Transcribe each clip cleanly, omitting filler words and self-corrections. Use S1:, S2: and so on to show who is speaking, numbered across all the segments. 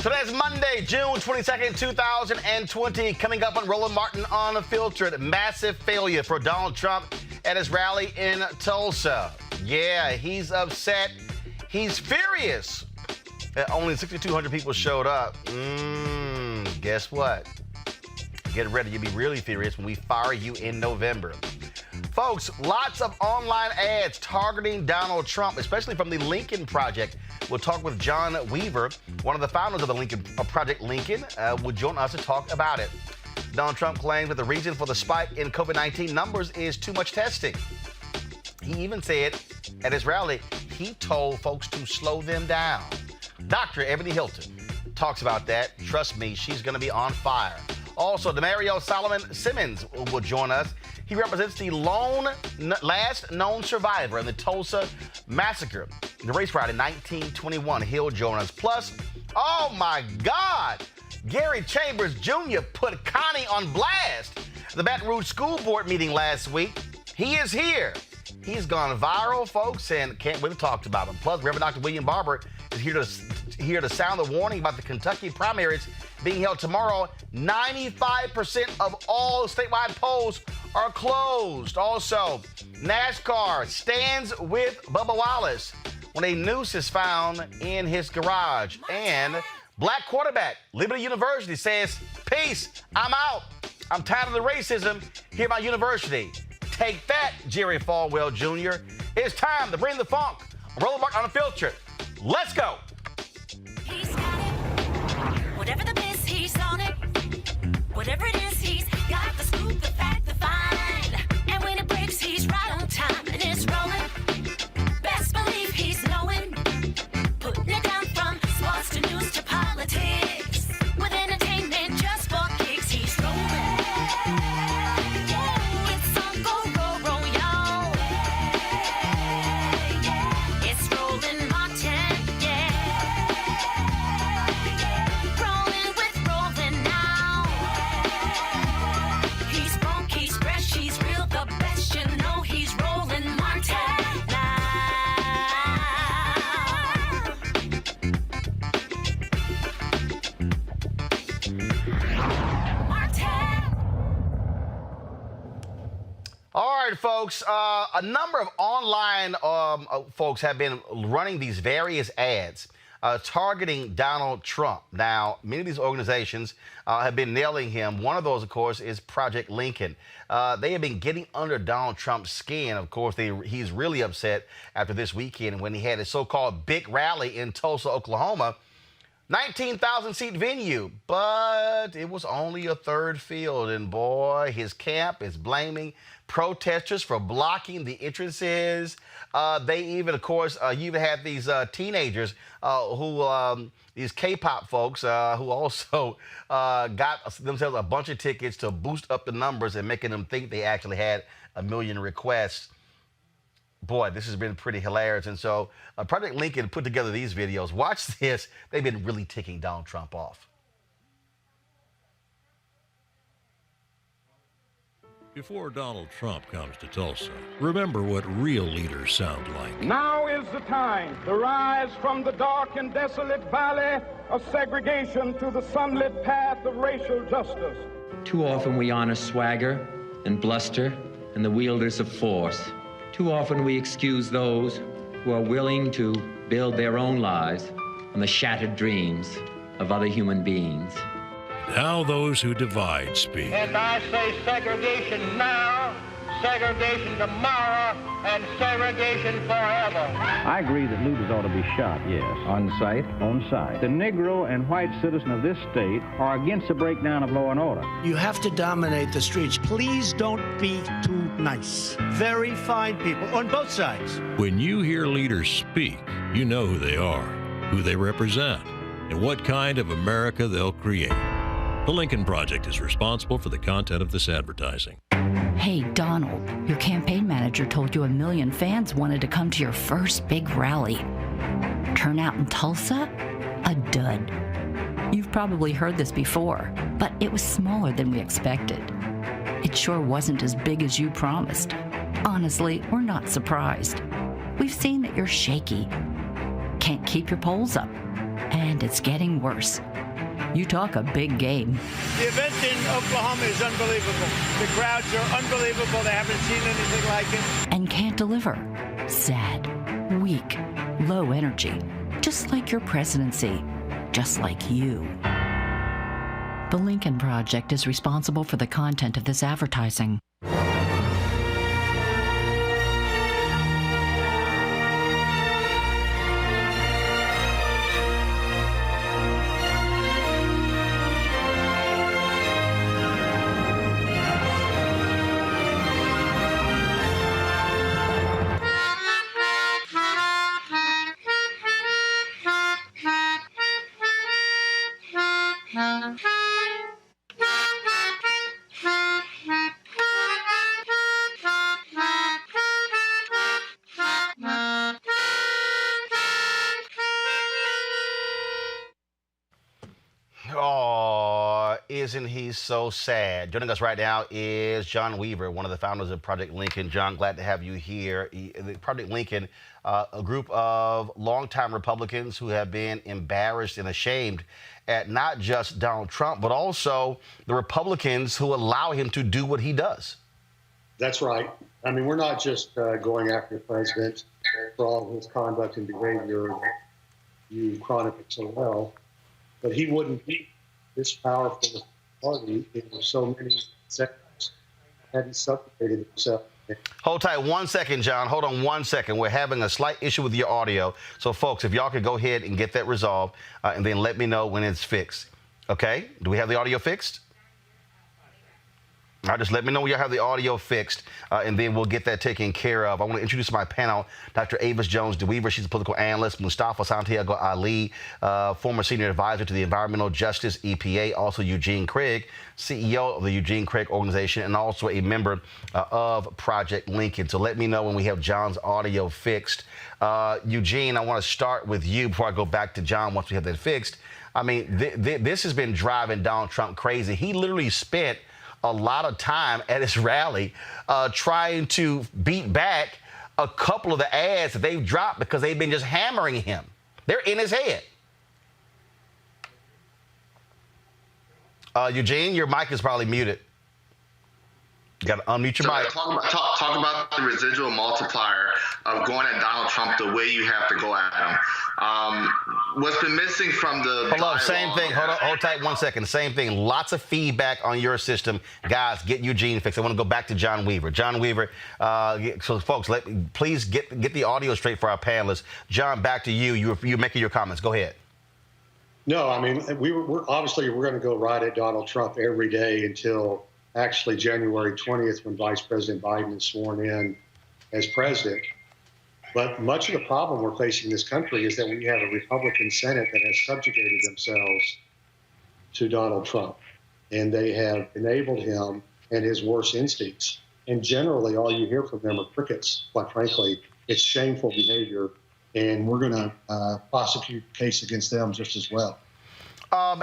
S1: Today's Monday, June 22nd, 2020. Coming up on Roland Martin Unfiltered. Massive failure for Donald Trump at his rally in Tulsa. Yeah, he's upset. He's furious that only 6,200 people showed up. Guess what? Get ready. You'll be really furious when we fire you in November. Folks, lots of online ads targeting Donald Trump, especially from the Lincoln Project. We'll talk with John Weaver, one of the founders of the Lincoln Project Lincoln, will join us to talk about it. Donald Trump claims that the reason for the spike in COVID-19 numbers is too much testing. He even said at his rally, he told folks to slow them down. Dr. Ebony Hilton talks about that. Trust me, she's going to be on fire. Also, Demario Solomon Simmons will join us. He represents the last known survivor in the Tulsa massacre, the race riot in 1921. He'll join us. Plus, oh my God, Gary Chambers Jr. put Connie on blast at the Baton Rouge School Board meeting last week. He is here. He's gone viral, folks, and can't wait to talk about him. Plus, Reverend Dr. William Barber is here to sound the warning about the Kentucky primaries being held tomorrow. 95% of all statewide polls are closed. Also, NASCAR stands with Bubba Wallace when a noose is found in his garage. And black quarterback, Liberty University, says, peace, I'm out. I'm tired of the racism here at my university. Take that, Jerry Falwell Jr. It's time to bring the funk. Roland Martin Unfiltered. Let's go.
S2: He's got it. Whatever the biz, he's on it. Whatever it is, he's got the scoop, the fact, the find. And when it breaks, he's right on time and it's rolling. Best believe he's knowing. Putting it down from sports to news to politics. With entertainment just for kicks, he's rolling. Yeah, it's on go, roll, y'all. Yeah, it's Roland Martin, yeah. Rolling with Roland now. He's funk, he's fresh, he's real, the best, you know he's Roland Martin now. Martin.
S1: All right, folks. A number of online folks have been running these various ads targeting Donald Trump. Now, many of these organizations have been nailing him. One of those, of course, is Project Lincoln. They have been getting under Donald Trump's skin. Of course, he's really upset after this weekend when he had his so-called big rally in Tulsa, Oklahoma. 19,000-seat venue, but it was only a third field. And boy, his camp is blaming protesters for blocking the entrances. They even, of course, you even had these teenagers these K-pop folks who also got themselves a bunch of tickets to boost up the numbers and making them think they actually had 1 million requests. Boy, this has been pretty hilarious. And so Project Lincoln put together these videos. Watch this. They've been really ticking Donald Trump off.
S3: Before Donald Trump comes to Tulsa, remember what real leaders sound like.
S4: Now is the time to rise from the dark and desolate valley of segregation to the sunlit path of racial justice.
S5: Too often we honor swagger and bluster and the wielders of force. Too often we excuse those who are willing to build their own lives on the shattered dreams of other human beings.
S3: Now those who divide speak.
S6: And I say segregation now, segregation tomorrow and segregation forever.
S7: I agree that looters ought to be shot, yes.
S8: On sight?
S7: On sight. The Negro and white citizen of this state are against the breakdown of law and order.
S9: You have to dominate the streets. Please don't be too nice. Very fine people on both sides.
S3: When you hear leaders speak, you know who they are, who they represent, and what kind of America they'll create. The Lincoln Project is responsible for the content of this advertising.
S10: Hey, Donald, your campaign manager told you 1 million fans wanted to come to your first big rally. Turnout in Tulsa? A dud. You've probably heard this before, but it was smaller than we expected. It sure wasn't as big as you promised. Honestly, we're not surprised. We've seen that you're shaky, can't keep your polls up, and it's getting worse. You talk a big game.
S9: The event in Oklahoma is unbelievable. The crowds are unbelievable. They haven't seen anything like it.
S10: And can't deliver. Sad, weak, low energy. Just like your presidency. Just like you. The Lincoln Project is responsible for the content of this advertising.
S1: Oh, isn't he so sad? Joining us right now is John Weaver, one of the founders of Project Lincoln. John, glad to have you here. Project Lincoln, a group of longtime Republicans who have been embarrassed and ashamed at not just Donald Trump, but also the Republicans who allow him to do what he does.
S11: That's right. I mean, we're not just going after the president for all of his conduct and behavior you chronicled so well, but he wouldn't be this powerful party in so many seconds had he suffocated himself.
S1: Hold tight 1 second, John. Hold on 1 second. We're having a slight issue with your audio. So, folks, if y'all could go ahead and get that resolved and then let me know when it's fixed. Okay? Do we have the audio fixed? All right, just let me know when you have the audio fixed, and then we'll get that taken care of. I want to introduce my panel, Dr. Avis Jones-DeWeaver. She's a political analyst. Mustafa Santiago Ali, former senior advisor to the Environmental Justice EPA. Also Eugene Craig, CEO of the Eugene Craig Organization, and also a member of Project Lincoln. So let me know when we have John's audio fixed. Eugene, I want to start with you before I go back to John once we have that fixed. I mean, this has been driving Donald Trump crazy. He literally spent a lot of time at his rally trying to beat back a couple of the ads that they've dropped because they've been just hammering him. They're in his head. Eugene, your mic is probably muted. You got to unmute your mic.
S12: Talk about the residual multiplier of going at Donald Trump the way you have to go at him. What's been missing from the
S1: Hold on, same thing. Hold tight 1 second. Same thing. Lots of feedback on your system. Guys, get Eugene fixed. I want to go back to John Weaver. John Weaver, so folks, please get the audio straight for our panelists. John, back to you. You're making your comments. Go ahead.
S11: No, I mean, we're obviously going to go right at Donald Trump every day until actually January 20th, when Vice President Biden is sworn in as president. But much of the problem we're facing in this country is that we have a Republican Senate that has subjugated themselves to Donald Trump, and they have enabled him and his worst instincts. And generally, all you hear from them are crickets, quite frankly. It's shameful behavior, and we're going to prosecute the case against them just as well.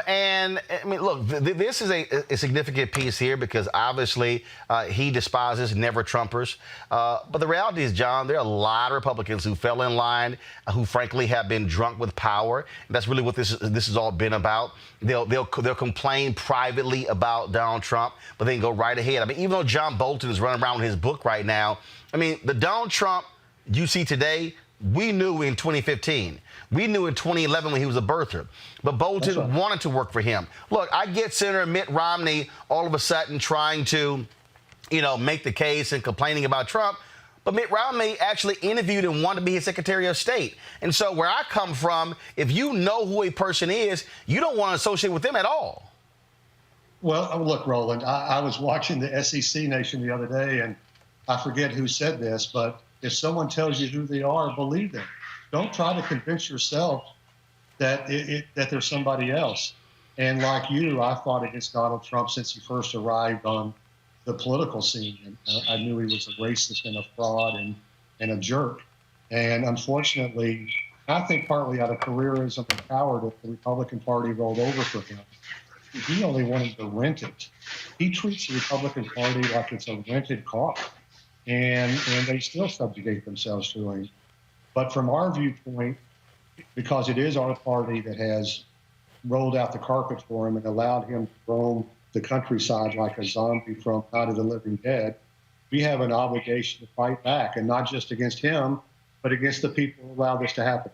S1: And I mean, look, this is a significant piece here because obviously he despises never-Trumpers. But the reality is, John, there are a lot of Republicans who fell in line, who frankly have been drunk with power. And that's really what this has all been about. They'll complain privately about Donald Trump, but then go right ahead. I mean, even though John Bolton is running around with his book right now, I mean, the Donald Trump you see today, we knew in 2015. We knew in 2011 when he was a birther. But Bolton wanted to work for him. Look, I get Senator Mitt Romney all of a sudden trying to make the case and complaining about Trump. But Mitt Romney actually interviewed and wanted to be his Secretary of State. And so where I come from, if you know who a person is, you don't want to associate with them at all.
S11: Well, look, Roland, I was watching the SEC Nation the other day, and I forget who said this, but if someone tells you who they are, believe them. Don't try to convince yourself that that there's somebody else. And like you, I fought against Donald Trump since he first arrived on the political scene. And I knew he was a racist and a fraud and a jerk. And unfortunately, I think partly out of careerism and cowardice, the Republican Party rolled over for him. He only wanted to rent it. He treats the Republican Party like it's a rented car, and they still subjugate themselves to him. But from our viewpoint, because it is our party that has rolled out the carpet for him and allowed him to roam the countryside like a zombie from Out of the Living Dead, we have an obligation to fight back, and not just against him, but against the people who allowed this to happen.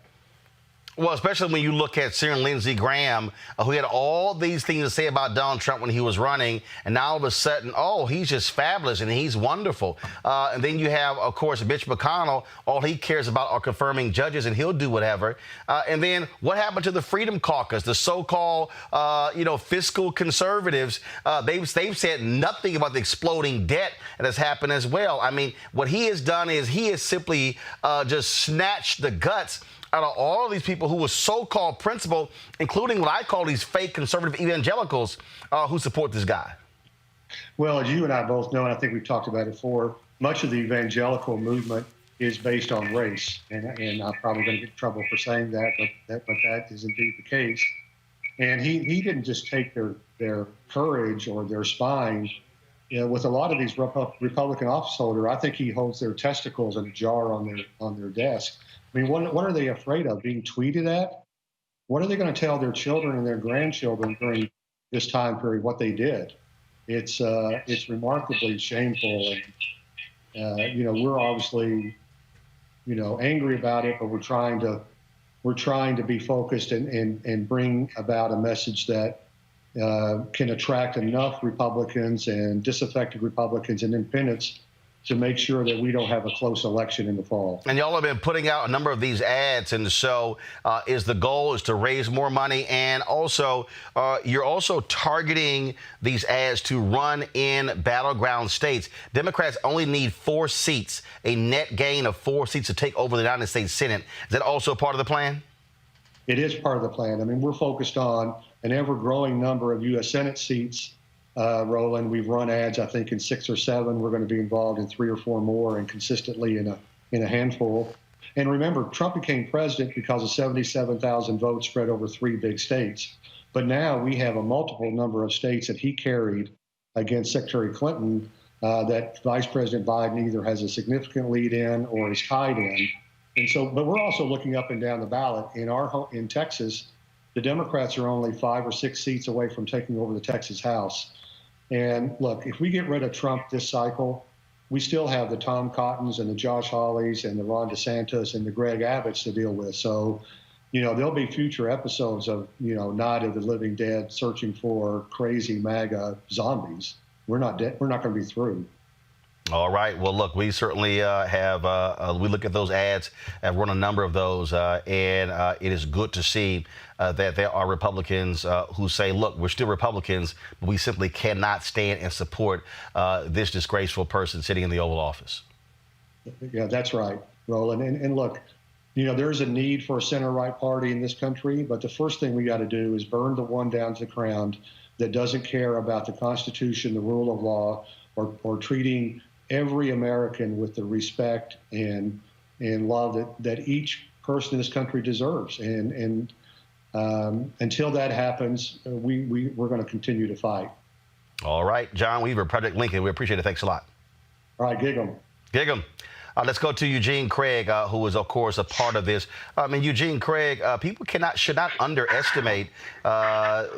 S1: Well, especially when you look at Senator Lindsey Graham, who had all these things to say about Donald Trump when he was running, and now all of a sudden, oh, he's just fabulous and he's wonderful. And then you have, of course, Mitch McConnell. All he cares about are confirming judges, and he'll do whatever. And then what happened to the Freedom Caucus, the so-called, fiscal conservatives? They've said nothing about the exploding debt that has happened as well. I mean, what he has done is he has simply just snatched the guts out of all of these people who were so-called principled, including what I call these fake conservative evangelicals who support this guy.
S11: Well, as you and I both know, and I think we've talked about it before, much of the evangelical movement is based on race. And I'm probably going to get in trouble for saying that, but that is indeed the case. And he didn't just take their courage or their spine. With a lot of these Republican office holders, I think he holds their testicles in a jar on their desk. I mean, what are they afraid of? Being tweeted at? What are they going to tell their children and their grandchildren during this time period what they did? It's remarkably shameful, and we're obviously angry about it, but we're trying to be focused and bring about a message that can attract enough Republicans and disaffected Republicans and independents to make sure that we don't have a close election in the fall.
S1: And y'all have been putting out a number of these ads, and so the goal is to raise more money, and also you're also targeting these ads to run in battleground states. Democrats only need 4 seats, a net gain of 4 seats to take over the United States Senate. Is that also part of the plan?
S11: It is part of the plan. I mean, we're focused on an ever-growing number of U.S. Senate seats. Roland, we've run ads, I think, in 6 or 7. We're going to be involved in 3 or 4 more, and consistently in a handful. And remember, Trump became president because of 77,000 votes spread over 3 big states. But now we have a multiple number of states that he carried against Secretary Clinton that Vice President Biden either has a significant lead in or is tied in. And so, but we're also looking up and down the ballot. In Texas, the Democrats are only 5 or 6 seats away from taking over the Texas House. And look, if we get rid of Trump this cycle, we still have the Tom Cottons and the Josh Hawleys and the Ron DeSantis and the Greg Abbotts to deal with. So, there'll be future episodes of, Night of the Living Dead searching for crazy MAGA zombies. We're not dead. We're not going to be through.
S1: All right. Well, look, we certainly we look at those ads, have run a number of those, and it is good to see that there are Republicans who say, look, we're still Republicans, but we simply cannot stand and support this disgraceful person sitting in the Oval Office.
S11: Yeah, that's right, Roland. And look, there's a need for a center-right party in this country, but the first thing we got to do is burn the one down to the ground that doesn't care about the Constitution, the rule of law, or treating every American with the respect and love that each person in this country deserves. And until that happens, we're going to continue to fight.
S1: All right. John Weaver, Project Lincoln, we appreciate it. Thanks a lot.
S11: All right, gig 'em.
S1: Gig 'em. Let's go to Eugene Craig, who is, of course, a part of this. Eugene Craig, people should not underestimate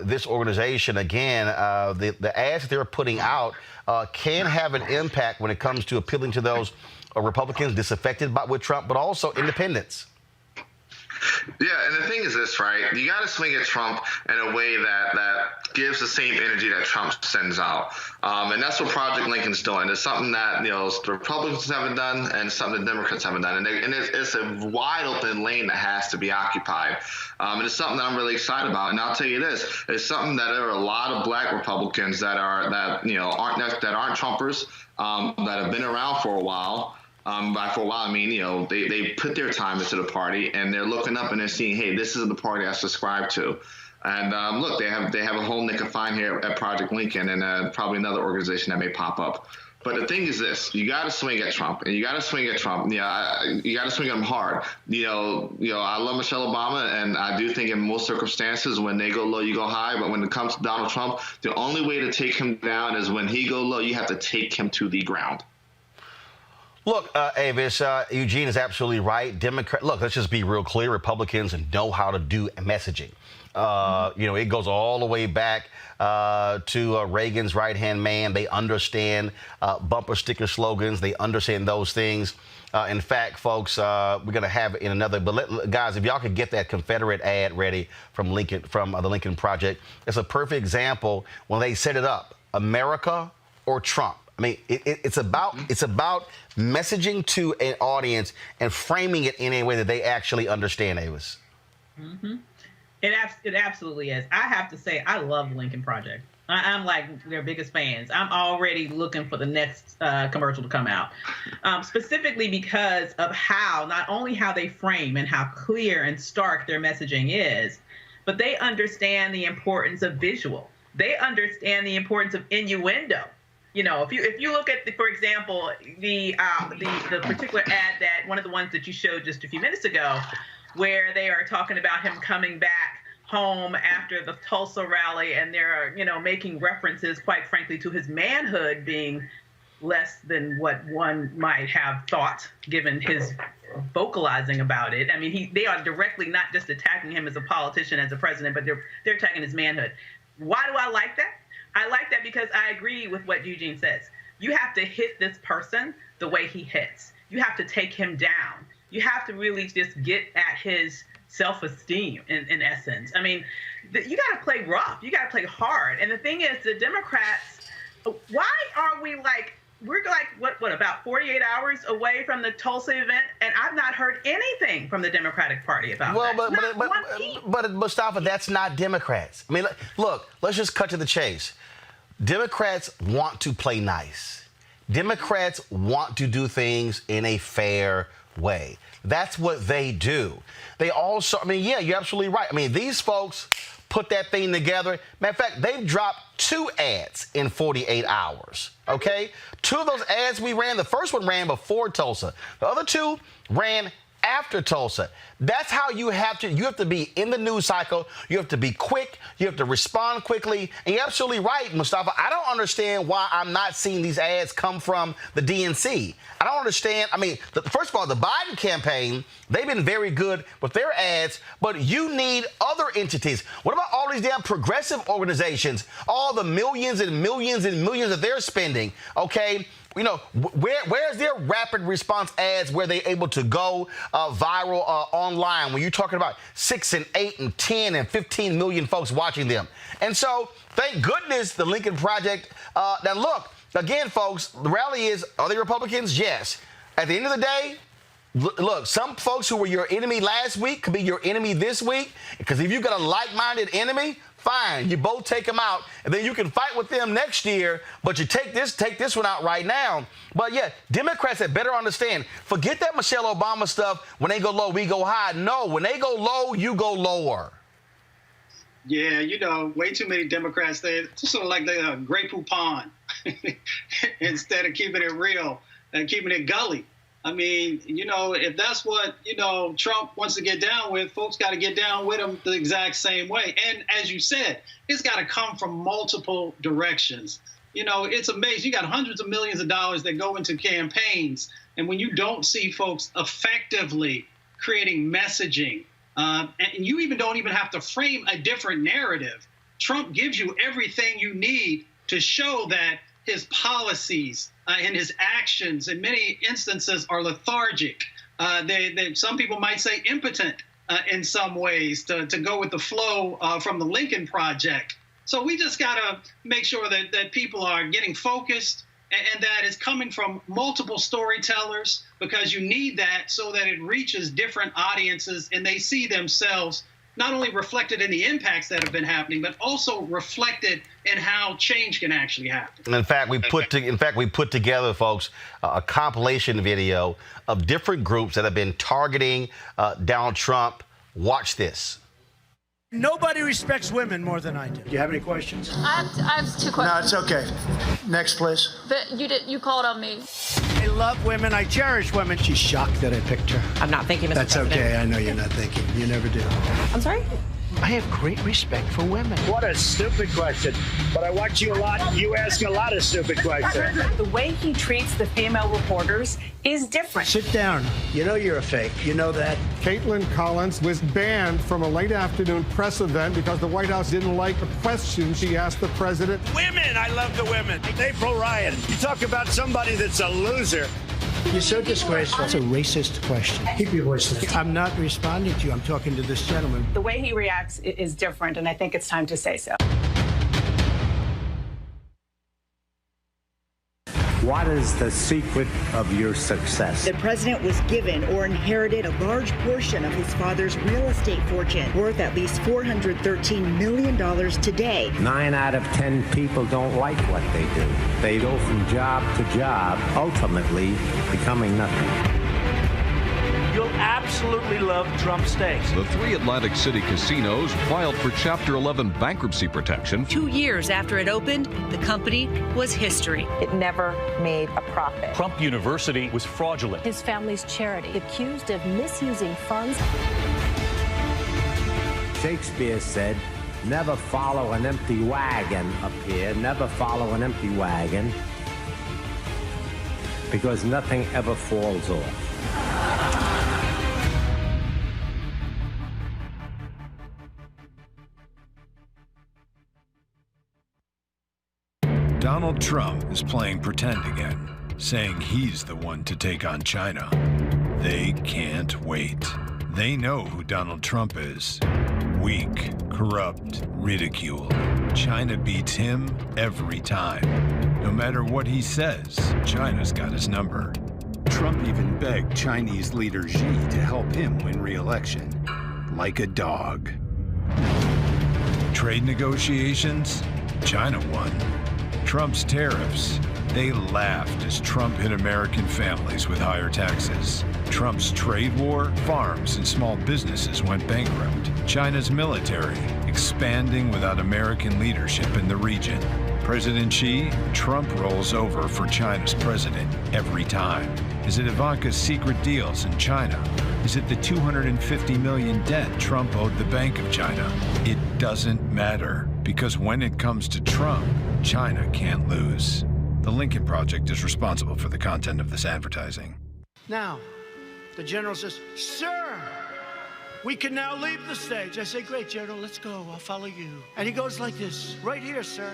S1: this organization. Again, the ads that they're putting out can have an impact when it comes to appealing to those Republicans disaffected with Trump, but also independents.
S12: Yeah, and the thing is this, right? You got to swing at Trump in a way that gives the same energy that Trump sends out. And that's what Project Lincoln's doing. It's something that, the Republicans haven't done and something the Democrats haven't done. And it's a wide open lane that has to be occupied. And it's something that I'm really excited about. And I'll tell you this, it's something that there are a lot of black Republicans that aren't Trumpers, that have been around for a while. By for a while, I mean, they put their time into the party and they're looking up and they're seeing, hey, this is the party I subscribe to. And look, they have a home they can find here at Project Lincoln and probably another organization that may pop up. But the thing is this, you got to swing at Trump, and you got to swing at Trump. Yeah, you got to swing at him hard. I love Michelle Obama, and I do think in most circumstances when they go low, you go high. But when it comes to Donald Trump, the only way to take him down is when he go low, you have to take him to the ground.
S1: Look, Avis, Eugene is absolutely right. Look, let's just be real clear. Republicans know how to do messaging. It goes all the way back to Reagan's right-hand man. They understand bumper sticker slogans. They understand those things. In fact, folks, we're going to have in another. But guys, if y'all could get that Confederate ad ready from Lincoln, from the Lincoln Project, it's a perfect example when they set it up: America or Trump. I mean, it's about messaging to an audience and framing it in a way that they actually understand, Avis.
S8: Mm-hmm. It absolutely is. I have to say, I love Lincoln Project. I'm like their biggest fans. I'm already looking for the next commercial to come out, specifically because of not only how they frame and how clear and stark their messaging is, but they understand the importance of visual. They understand the importance of innuendo. If you look at, for example, the particular ad that one of the ones that you showed just a few minutes ago, where they are talking about him coming back home after the Tulsa rally, and they're making references, quite frankly, to his manhood being less than what one might have thought, given his vocalizing about it. I mean, they are directly not just attacking him as a politician, as a president, but they're attacking his manhood. Why do I like that? I like that because I agree with what Eugene says. You have to hit this person the way he hits. You have to take him down. You have to really just get at his self-esteem in essence. I mean, you got to play rough. You got to play hard. And the thing is, the Democrats, why are we we're what, about 48 hours away from the Tulsa event, and I've not heard anything from the Democratic Party about that.
S1: But Mustafa, that's not Democrats. I mean, look, let's just cut to the chase. Democrats want to play nice. Democrats want to do things in a fair way. That's what they do. They also, you're absolutely right. I mean, these folks put that thing together. Matter of fact, they've dropped 2 ads in 48 hours, okay? 2 of those ads we ran, the first one ran before Tulsa. The other 2 ran after Tulsa. That's how you have to be in the news cycle. You have to be quick. You have to respond quickly. And you're absolutely right, Mustafa. I don't understand why I'm not seeing these ads come from the DNC. I don't understand. I mean, first of all, the Biden campaign, they've been very good with their ads, but you need other entities. What about all these damn progressive organizations, all the millions and millions and millions that they're spending, okay? Where's their rapid response ads where they're able to go viral online when you're talking about 6 and 8 and 10 and 15 million folks watching them? And so, thank goodness the Lincoln Project. Now, look, again, folks, the rally is, are they Republicans? Yes. At the end of the day, look, some folks who were your enemy last week could be your enemy this week, because if you've got a like-minded enemy, fine, you both take them out, and then you can fight with them next year, but you take this one out right now. But yeah, Democrats had better understand, forget that Michelle Obama stuff, when they go low, we go high. No, when they go low, you go lower.
S13: Yeah, way too many Democrats, they're sort of like they're a Grey Poupon instead of keeping it real and keeping it gully. I mean, if that's what, Trump wants to get down with, folks got to get down with him the exact same way. And as you said, it's got to come from multiple directions. It's amazing. You got hundreds of millions of dollars that go into campaigns. And when you don't see folks effectively creating messaging, and you don't even have to frame a different narrative, Trump gives you everything you need to show that his policies and his actions in many instances are lethargic. Some people might say impotent in some ways to go with the flow from the Lincoln Project. So we just got to make sure that people are getting focused and that it's coming from multiple storytellers, because you need that so that it reaches different audiences and they see themselves not only reflected in the impacts that have been happening, but also reflected in how change can actually happen.
S1: In fact, we put together, folks, a compilation video of different groups that have been targeting Donald Trump. Watch this.
S9: Nobody respects women more than I do. Do you have any questions?
S14: I have two questions.
S9: No, it's okay. Next, please.
S14: But you called on me.
S9: I love women. I cherish women. She's shocked that I picked her.
S14: I'm not thinking, Mr.
S9: That's
S14: President.
S9: okay. I know you're not thinking. You never do.
S14: I'm sorry?
S9: I have great respect for women. What a stupid question. But I watch you a lot. You ask a lot of stupid questions.
S15: The way he treats the female reporters is different.
S9: Sit down. You know you're a fake. You know that.
S16: Caitlin Collins was banned from a late afternoon press event because the White House didn't like a question she asked the president.
S9: Women! I love the women. April Ryan. You talk about somebody that's a loser. You're so disgraceful. It's a racist question. Keep your voice down. I'm not responding to you. I'm talking to this gentleman.
S15: The way he reacts is different, and I think it's time to say so.
S17: What is the secret of your success?
S18: The president was given or inherited a large portion of his father's real estate fortune, worth at least $413 million today.
S17: 9 out of 10 people don't like what they do. They go from job to job, ultimately becoming nothing.
S9: You'll absolutely love Trump steaks.
S19: The 3 Atlantic City casinos filed for Chapter 11 bankruptcy protection.
S20: 2 years after it opened, the company was history.
S15: It never made a profit.
S21: Trump University was fraudulent.
S22: His family's charity accused of misusing funds.
S17: Shakespeare said, never follow an empty wagon up here. Never follow an empty wagon, because nothing ever falls off.
S23: Donald Trump is playing pretend again, saying he's the one to take on China. They can't wait. They know who Donald Trump is. Weak, corrupt, ridiculed. China beats him every time. No matter what he says, China's got his number. Trump even begged Chinese leader Xi to help him win re-election, like a dog. Trade negotiations? China won. Trump's tariffs, they laughed as Trump hit American families with higher taxes. Trump's trade war, farms and small businesses went bankrupt. China's military, expanding without American leadership in the region. President Xi, Trump rolls over for China's president every time. Is it Ivanka's secret deals in China? Is it the $250 million debt Trump owed the Bank of China? It doesn't matter, because when it comes to Trump, China can't lose. The Lincoln Project is responsible for the content of this advertising.
S9: Now, the general says, "Sir, we can now leave the stage." I say, "Great, General, let's go. I'll follow you." And he goes like this, "Right here, sir."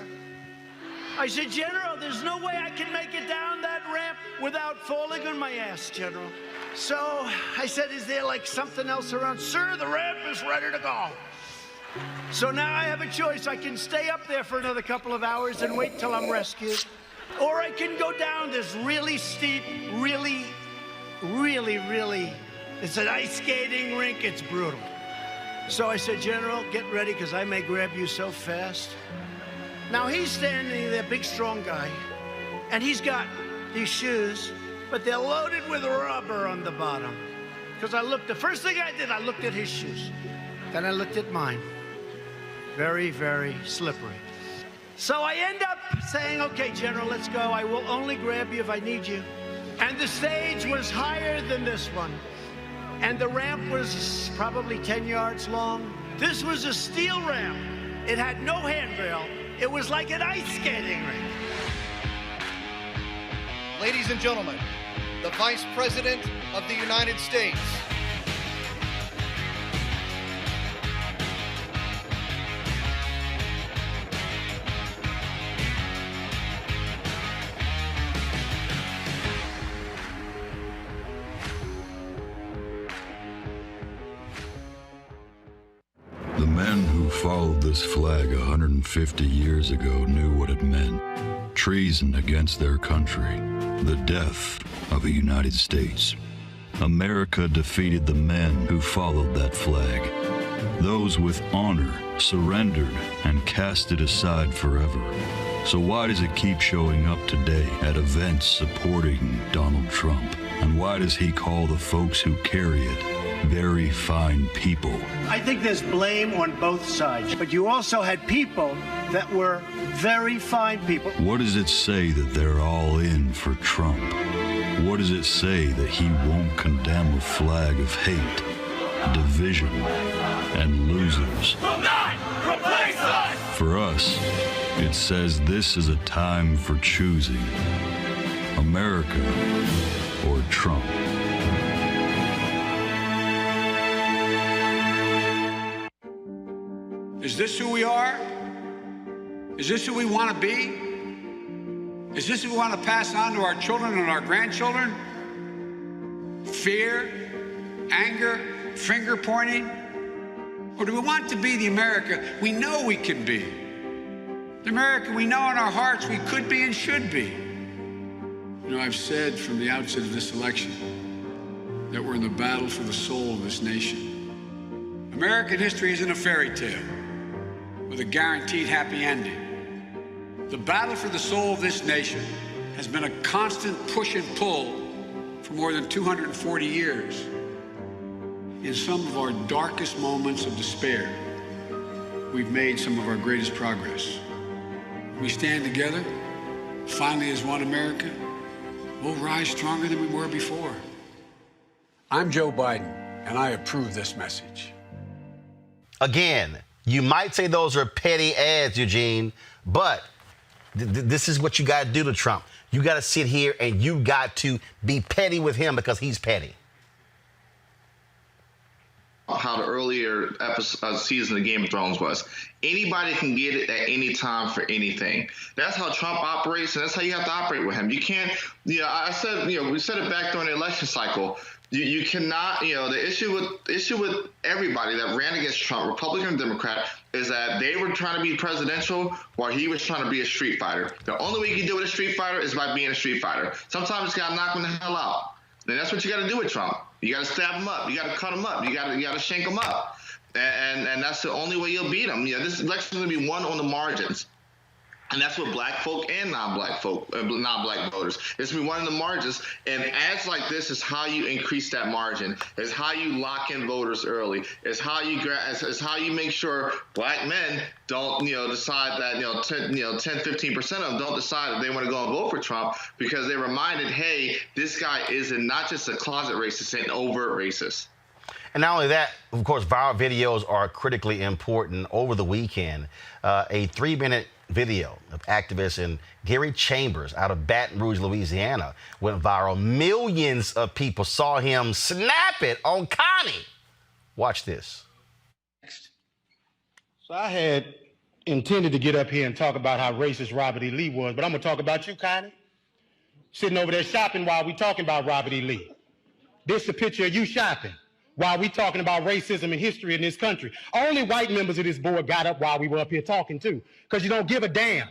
S9: I said, "General, there's no way I can make it down that ramp without falling on my ass, General." So I said, "Is there like something else around?" "Sir, the ramp is ready to go." So now I have a choice. I can stay up there for another couple of hours and wait till I'm rescued. Or I can go down this really steep, really, it's an ice skating rink. It's brutal. So I said, "General, get ready, because I may grab you so fast." Now he's standing there, big, strong guy, and he's got these shoes, but they're loaded with rubber on the bottom. Because the first thing I did, I looked at his shoes. Then I looked at mine. Very, very slippery. So I end up saying, "Okay, General, let's go. I will only grab you if I need you." And the stage was higher than this one. And the ramp was probably 10 yards long. This was a steel ramp. It had no handrail. It was like an ice skating rink.
S24: Ladies and gentlemen, the Vice President of the United States.
S2: men who followed this flag 150 years ago knew what it meant. Treason against their country. The death of the United States. America defeated the men who followed that flag. Those with honor surrendered and cast it aside forever. So why does it keep showing up today at events supporting Donald Trump? And why does he call the folks who carry it very fine people?
S9: I think there's blame on both sides, but you also had people that were very fine people.
S2: What does it say that they're all in for Trump? What does it say that he won't condemn a flag of hate, division, and losers?
S4: Will not replace us!
S2: For us, it says this is a time for choosing America or Trump.
S5: Is this who we are? Is this who we want to be? Is this what we want to pass on to our children and our grandchildren? Fear, anger, finger pointing? Or do we want to be the America we know we can be? The America we know in our hearts we could be and should be. You know, I've said from the outset of this election that we're in the battle for the soul of this nation. American history isn't a fairy tale with a guaranteed happy ending. The battle for the soul of this nation has been a constant push and pull for more than 240 years. In some of our darkest moments of despair, we've made some of our greatest progress. We stand together, finally as one America, we'll rise stronger than we were before. I'm Joe Biden, and I approve this message.
S1: Again, you might say those are petty ads, Eugene, but this is what you got to do to Trump. You got to sit here and you got to be petty with him because he's petty.
S12: How the earlier season of Game of Thrones was. Anybody can get it at any time for anything. That's how Trump operates, and that's how you have to operate with him. You can't, I said, we said it back during the election cycle. You cannot, the issue with everybody that ran against Trump, Republican and Democrat, is that they were trying to be presidential while he was trying to be a street fighter. The only way you can do it with a street fighter is by being a street fighter. Sometimes you got to knock him the hell out. And that's what you got to do with Trump. You got to stab him up. You got to cut him up. You got to shank him up. And that's the only way you'll beat him. This election is going to be won on the margins. And that's what black folk and non-black voters. It's going to be one of the margins. And ads like this is how you increase that margin. It's how you lock in voters early. It's how you make sure black men don't, decide that, 10-15% of them don't decide that they want to go and vote for Trump because they're reminded, hey, this guy is not just a closet racist, an overt racist.
S1: And not only that, of course, viral videos are critically important. Over the weekend, a 3-minute video of activist in Gary Chambers out of Baton Rouge, Louisiana, went viral. Millions of people saw him snap it on Connie. Watch this.
S6: So I had intended to get up here and talk about how racist Robert E. Lee was, but I'm going to talk about you, Connie, sitting over there shopping while we talking about Robert E. Lee. This is a picture of you shopping while we talking about racism and history in this country. Only white members of this board got up while we were up here talking too, because you don't give a damn,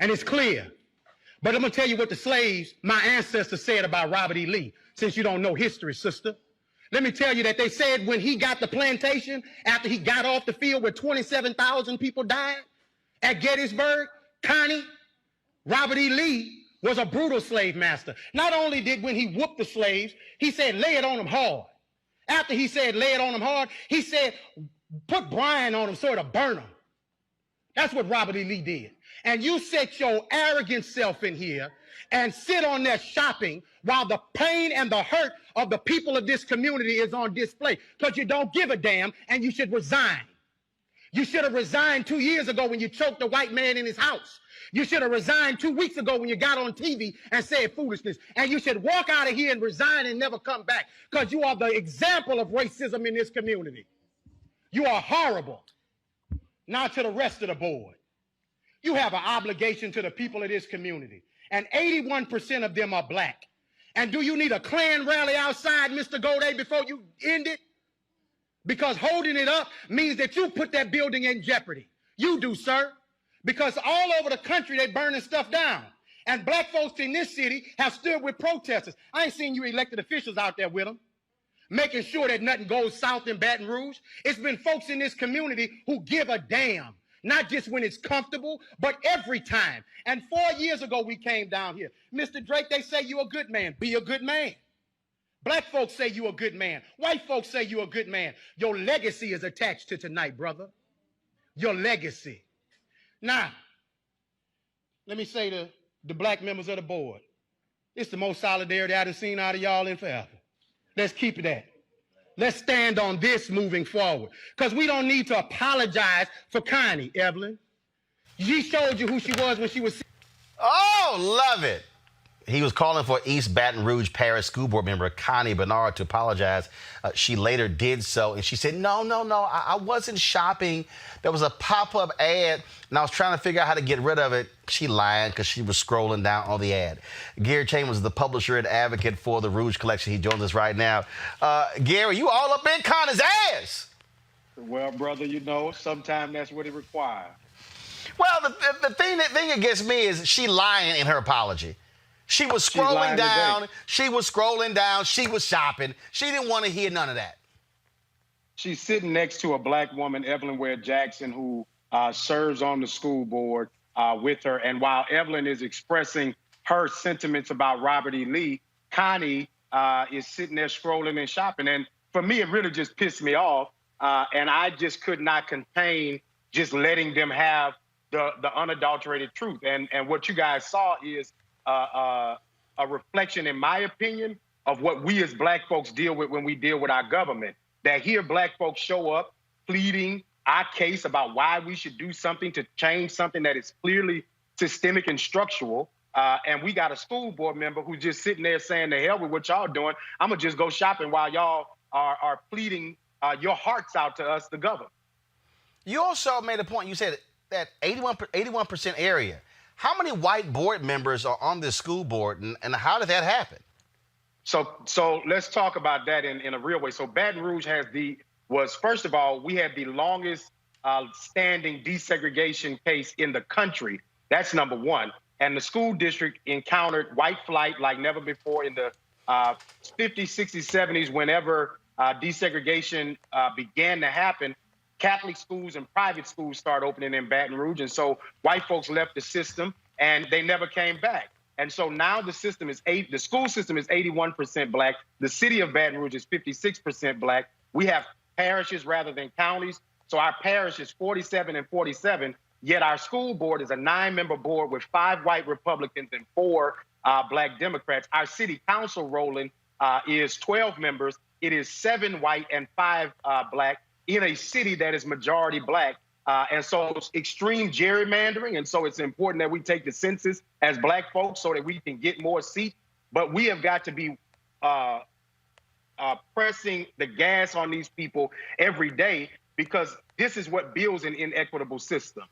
S6: and it's clear. But I'm gonna tell you what the slaves, my ancestors, said about Robert E. Lee, since you don't know history, sister. Let me tell you that they said when he got the plantation, after he got off the field where 27,000 people died at Gettysburg, Connie, Robert E. Lee was a brutal slave master. Not only did when he whooped the slaves, he said, lay it on them hard. After he said, lay it on them hard, he said, put brine on them so it'll burn them. That's what Robert E. Lee did. And you set your arrogant self in here and sit on there shopping while the pain and the hurt of the people of this community is on display because you don't give a damn and you should resign. You should have resigned 2 years ago when you choked a white man in his house. You should have resigned 2 weeks ago when you got on TV and said foolishness. And you should walk out of here and resign and never come back because you are the example of racism in this community. You are horrible. Now to the rest of the board. You have an obligation to the people of this community. And 81% of them are black. And do you need a Klan rally outside, Mr. Godet, before you end it? Because holding it up means that you put that building in jeopardy. You do, sir. Because all over the country, they're burning stuff down. And black folks in this city have stood with protesters. I ain't seen you elected officials out there with them, making sure that nothing goes south in Baton Rouge. It's been folks in this community who give a damn, not just when it's comfortable, but every time. And 4 years ago, we came down here. Mr. Drake, they say you're a good man. Be a good man. Black folks say you're a good man. White folks say you're a good man. Your legacy is attached to tonight, brother. Your legacy. Now, let me say to the black members of the board, it's the most solidarity I've seen out of y'all in forever. Let's keep it that. Let's stand on this moving forward. Because we don't need to apologize for Connie, Evelyn. She showed you who she was when she was...
S1: Oh, love it. He was calling for East Baton Rouge Parish School Board member Connie Bernard to apologize. She later did so, and she said, no, I wasn't shopping. There was a pop-up ad, and I was trying to figure out how to get rid of it. She lied because she was scrolling down on the ad. Gary Chambers is the publisher and advocate for the Rouge Collection. He joins us right now. Gary, you all up in Connie's ass.
S3: Well, brother, you know, sometimes that's what it requires.
S1: Well, the thing that gets me is she lying in her apology. She was scrolling down. She was scrolling down. She was shopping. She didn't want to hear none of that.
S3: She's sitting next to a black woman, Evelyn Ware Jackson, who serves on the school board with her. And while Evelyn is expressing her sentiments about Robert E. Lee, Connie is sitting there scrolling and shopping. And for me, it really just pissed me off. And I just could not contain just letting them have the unadulterated truth. And what you guys saw is a reflection, in my opinion, of what we as black folks deal with when we deal with our government. That here black folks show up pleading our case about why we should do something to change something that is clearly systemic and structural. And we got a school board member who's just sitting there saying, the hell with what y'all doing. I'm going to just go shopping while y'all are pleading your hearts out to us, the government.
S1: You also made a point. You said that 81% area. How many white board members are on this school board, and how did that happen?
S3: So let's talk about that in a real way. So Baton Rouge first of all, we had the longest standing desegregation case in the country. That's number one. And the school district encountered white flight like never before in the 50s, 60s, 70s, whenever desegregation began to happen. Catholic schools and private schools started opening in Baton Rouge. And so white folks left the system and they never came back. And so now the school system is 81% black. The city of Baton Rouge is 56% black. We have parishes rather than counties. So our parish is 47 and 47, yet our school board is a 9-member board with 5 white Republicans and 4 black Democrats. Our city council, Roland, is 12 members. It is 7 white and 5 black in a city that is majority black. And so it's extreme gerrymandering. And so it's important that we take the census as black folks so that we can get more seats. But we have got to be pressing the gas on these people every day, because this is what builds an inequitable system.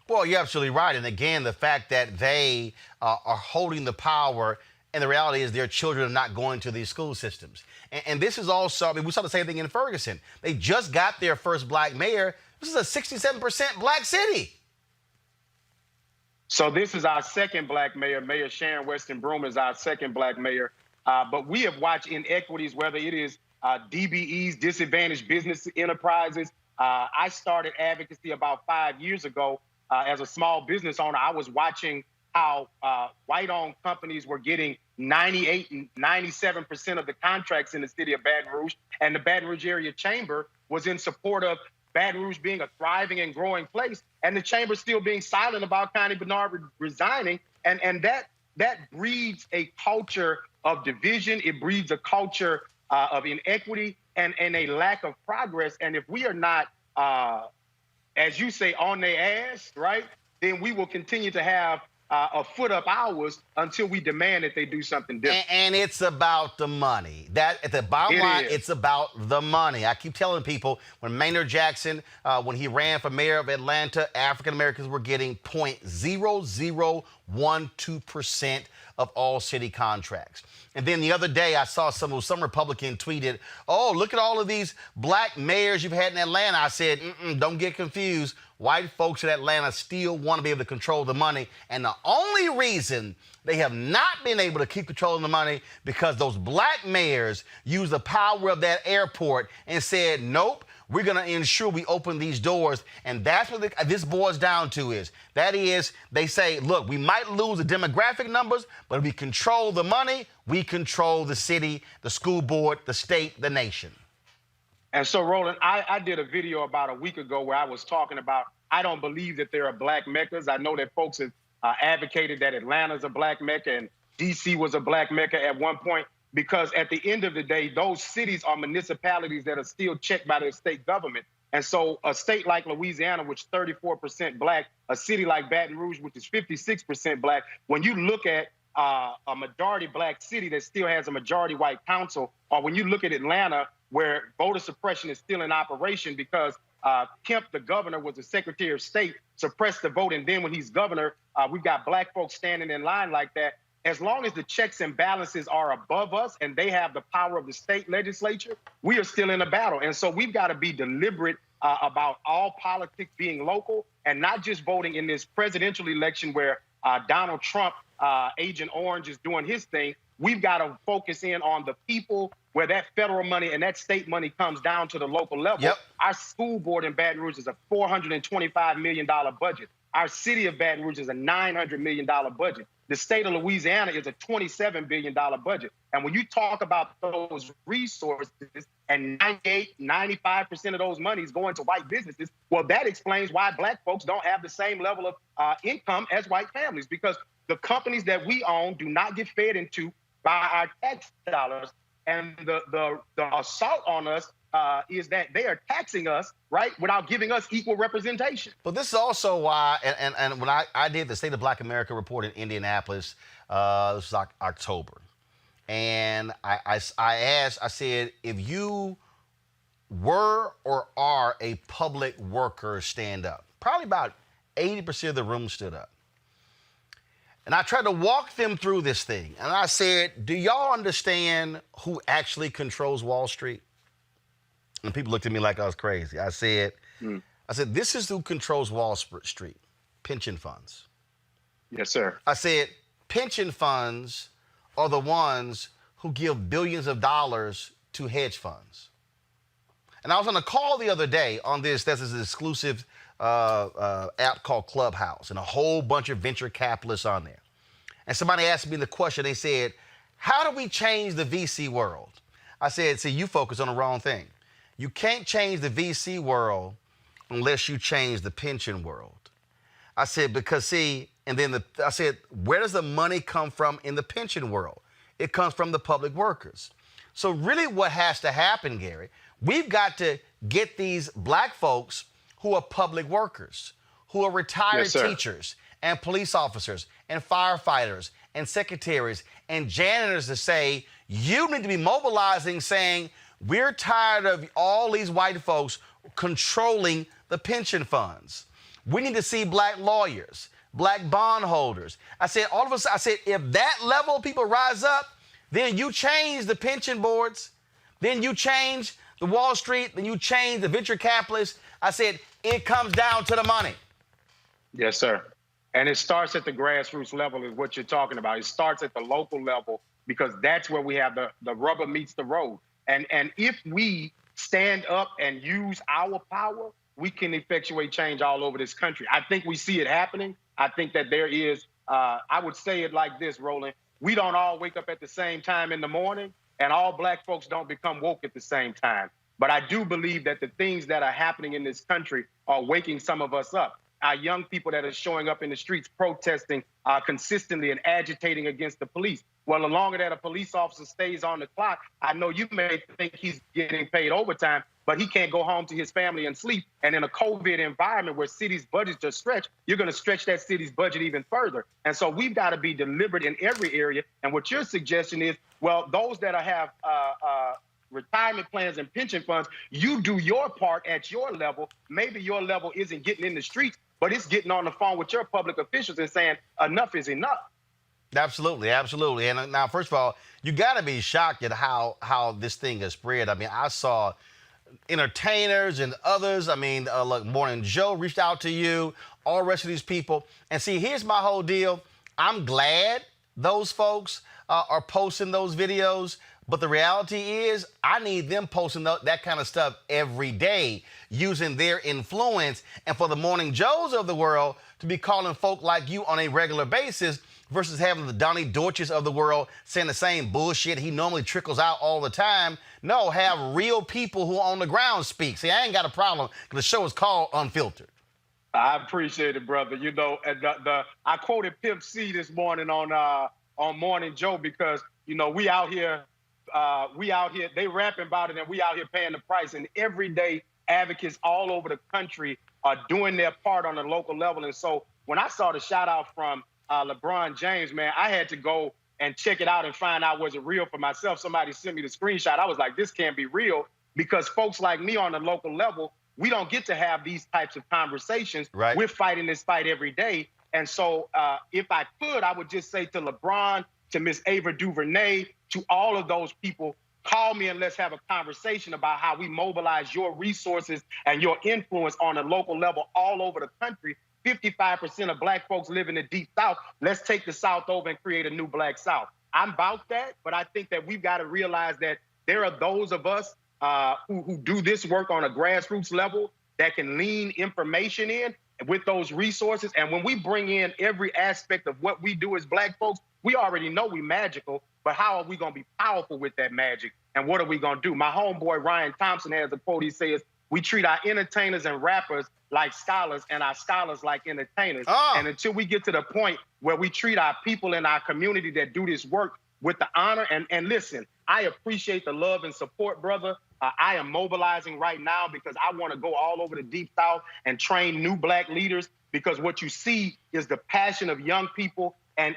S1: Well, you're absolutely right. And again, the fact that they are holding the power, and the reality is their children are not going to these school systems. And this is also, I mean, we saw the same thing in Ferguson. They just got their first black mayor. This is a 67% black city.
S3: So this is our second black mayor. Mayor Sharon Weston Broome is our second black mayor. But we have watched inequities, whether it is DBEs, disadvantaged business enterprises. I started advocacy about 5 years ago as a small business owner. I was watching how white-owned companies were getting 98 and 97% of the contracts in the city of Baton Rouge. And the Baton Rouge Area Chamber was in support of Baton Rouge being a thriving and growing place, and the chamber still being silent about Connie Bernard resigning. And that breeds a culture of division. It breeds a culture of inequity and a lack of progress. And if we are not, as you say, on their ass, right, then we will continue to have a foot up ours until we demand that they do something different.
S1: And it's about the money. That at the bottom line, it's about the money. I keep telling people when Maynard Jackson, when he ran for mayor of Atlanta, African Americans were getting 0.0012% of all city contracts. And then the other day I saw some Republican tweeted, "Oh, look at all of these black mayors you've had in Atlanta." I said, don't get confused. White folks in Atlanta still want to be able to control the money. And the only reason they have not been able to keep controlling the money because those black mayors used the power of that airport and said, nope, we're going to ensure we open these doors. And that's what this boils down to is. That is, they say, look, we might lose the demographic numbers, but if we control the money, we control the city, the school board, the state, the nation.
S3: And so, Roland, I did a video about a week ago where I was talking about I don't believe that there are black meccas. I know that folks have advocated that Atlanta's a black mecca and D.C. was a black mecca at one point, because at the end of the day, those cities are municipalities that are still checked by their state government. And so a state like Louisiana, which is 34% black, a city like Baton Rouge, which is 56% black, when you look at a majority black city that still has a majority white council, or when you look at Atlanta, where voter suppression is still in operation because Kemp, the governor, was the Secretary of State, suppressed the vote, and then when he's governor, we've got black folks standing in line like that. As long as the checks and balances are above us and they have the power of the state legislature, we are still in a battle. And so we've got to be deliberate about all politics being local and not just voting in this presidential election where Donald Trump, Agent Orange, is doing his thing. We've got to focus in on the people where that federal money and that state money comes down to the local level.
S1: Yep.
S3: Our school board in Baton Rouge is a $425 million budget. Our city of Baton Rouge is a $900 million budget. The state of Louisiana is a $27 billion budget. And when you talk about those resources and 95% of those monies going to white businesses, well, that explains why black folks don't have the same level of income as white families, because the companies that we own do not get fed into by our tax dollars. And the assault on us is that they are taxing us, right, without giving us equal representation.
S1: But this is also why, and when I did the State of Black America report in Indianapolis, this was October, and I said, if you were or are a public worker, stand up. Probably about 80% of the room stood up. And I tried to walk them through this thing. And I said, do y'all understand who actually controls Wall Street? And people looked at me like I was crazy. I said, this is who controls Wall Street, pension funds.
S3: Yes, sir.
S1: I said, pension funds are the ones who give billions of dollars to hedge funds. And I was on a call the other day on this. There's this exclusive app called Clubhouse and a whole bunch of venture capitalists on there. And somebody asked me the question. They said, how do we change the VC world? I said, see, you focus on the wrong thing. You can't change the VC world unless you change the pension world. I said, because see, and then I said, where does the money come from in the pension world? It comes from the public workers. So really what has to happen, Gary, we've got to get these black folks who are public workers, who are retired teachers and police officers and firefighters and secretaries and janitors to say, you need to be mobilizing, saying, we're tired of all these white folks controlling the pension funds. We need to see black lawyers, black bondholders. I said, all of us, I said, if that level of people rise up, then you change the pension boards, then you change the Wall Street, then you change the venture capitalists. I said, it comes down to the money.
S3: Yes, sir. And it starts at the grassroots level is what you're talking about. It starts at the local level because that's where we have the rubber meets the road. And if we stand up and use our power, we can effectuate change all over this country. I think we see it happening. I think that there is, I would say it like this, Roland. We don't all wake up at the same time in the morning, and all black folks don't become woke at the same time. But I do believe that the things that are happening in this country are waking some of us up. Our young people that are showing up in the streets protesting consistently and agitating against the police. Well, the longer that a police officer stays on the clock, I know you may think he's getting paid overtime. but he can't go home to his family and sleep. And in a COVID environment where cities' budgets are stretched, you're going to stretch that city's budget even further. And so we've got to be deliberate in every area. And what your suggestion is, well, those that have retirement plans and pension funds, you do your part at your level. Maybe your level isn't getting in the streets, but it's getting on the phone with your public officials and saying enough is enough.
S1: Absolutely, absolutely. And now, first of all, you got to be shocked at how this thing has spread. I mean, I saw entertainers and others. I mean, look, Morning Joe reached out to you, all the rest of these people. And see, here's my whole deal. I'm glad those folks are posting those videos. But the reality is, I need them posting that kind of stuff every day, using their influence. And for the Morning Joes of the world to be calling folk like you on a regular basis versus having the Donnie Deutsches of the world saying the same bullshit he normally trickles out all the time. No, have real people who are on the ground speak. See, I ain't got a problem because the show is called Unfiltered.
S3: I appreciate it, brother. You know, and I quoted Pimp C this morning on Morning Joe because, you know, we out here, they rapping about it and we out here paying the price. And everyday advocates all over the country are doing their part on the local level. And so when I saw the shout out from LeBron James, man, I had to go and check it out and find out was it real for myself. Somebody sent me the screenshot. I was like, this can't be real, because folks like me on the local level, we don't get to have these types of conversations.
S1: Right.
S3: We're fighting this fight every day. And so if I could, I would just say to LeBron, to Miss Ava DuVernay, to all of those people, call me and let's have a conversation about how we mobilize your resources and your influence on a local level all over the country. 55% of Black folks live in the Deep South. Let's take the South over and create a new Black South. I'm about that, but I think that we've got to realize that there are those of us who do this work on a grassroots level that can lean information in with those resources. And when we bring in every aspect of what we do as Black folks, we already know we magical, but how are we going to be powerful with that magic? And what are we going to do? My homeboy Ryan Thompson has a quote. He says, we treat our entertainers and rappers like scholars and our scholars like entertainers. And until we get to the point where we treat our people in our community that do this work with the honor, and listen, I appreciate the love and support, brother. I am mobilizing right now because I want to go all over the Deep South and train new Black leaders, because what you see is the passion of young people. And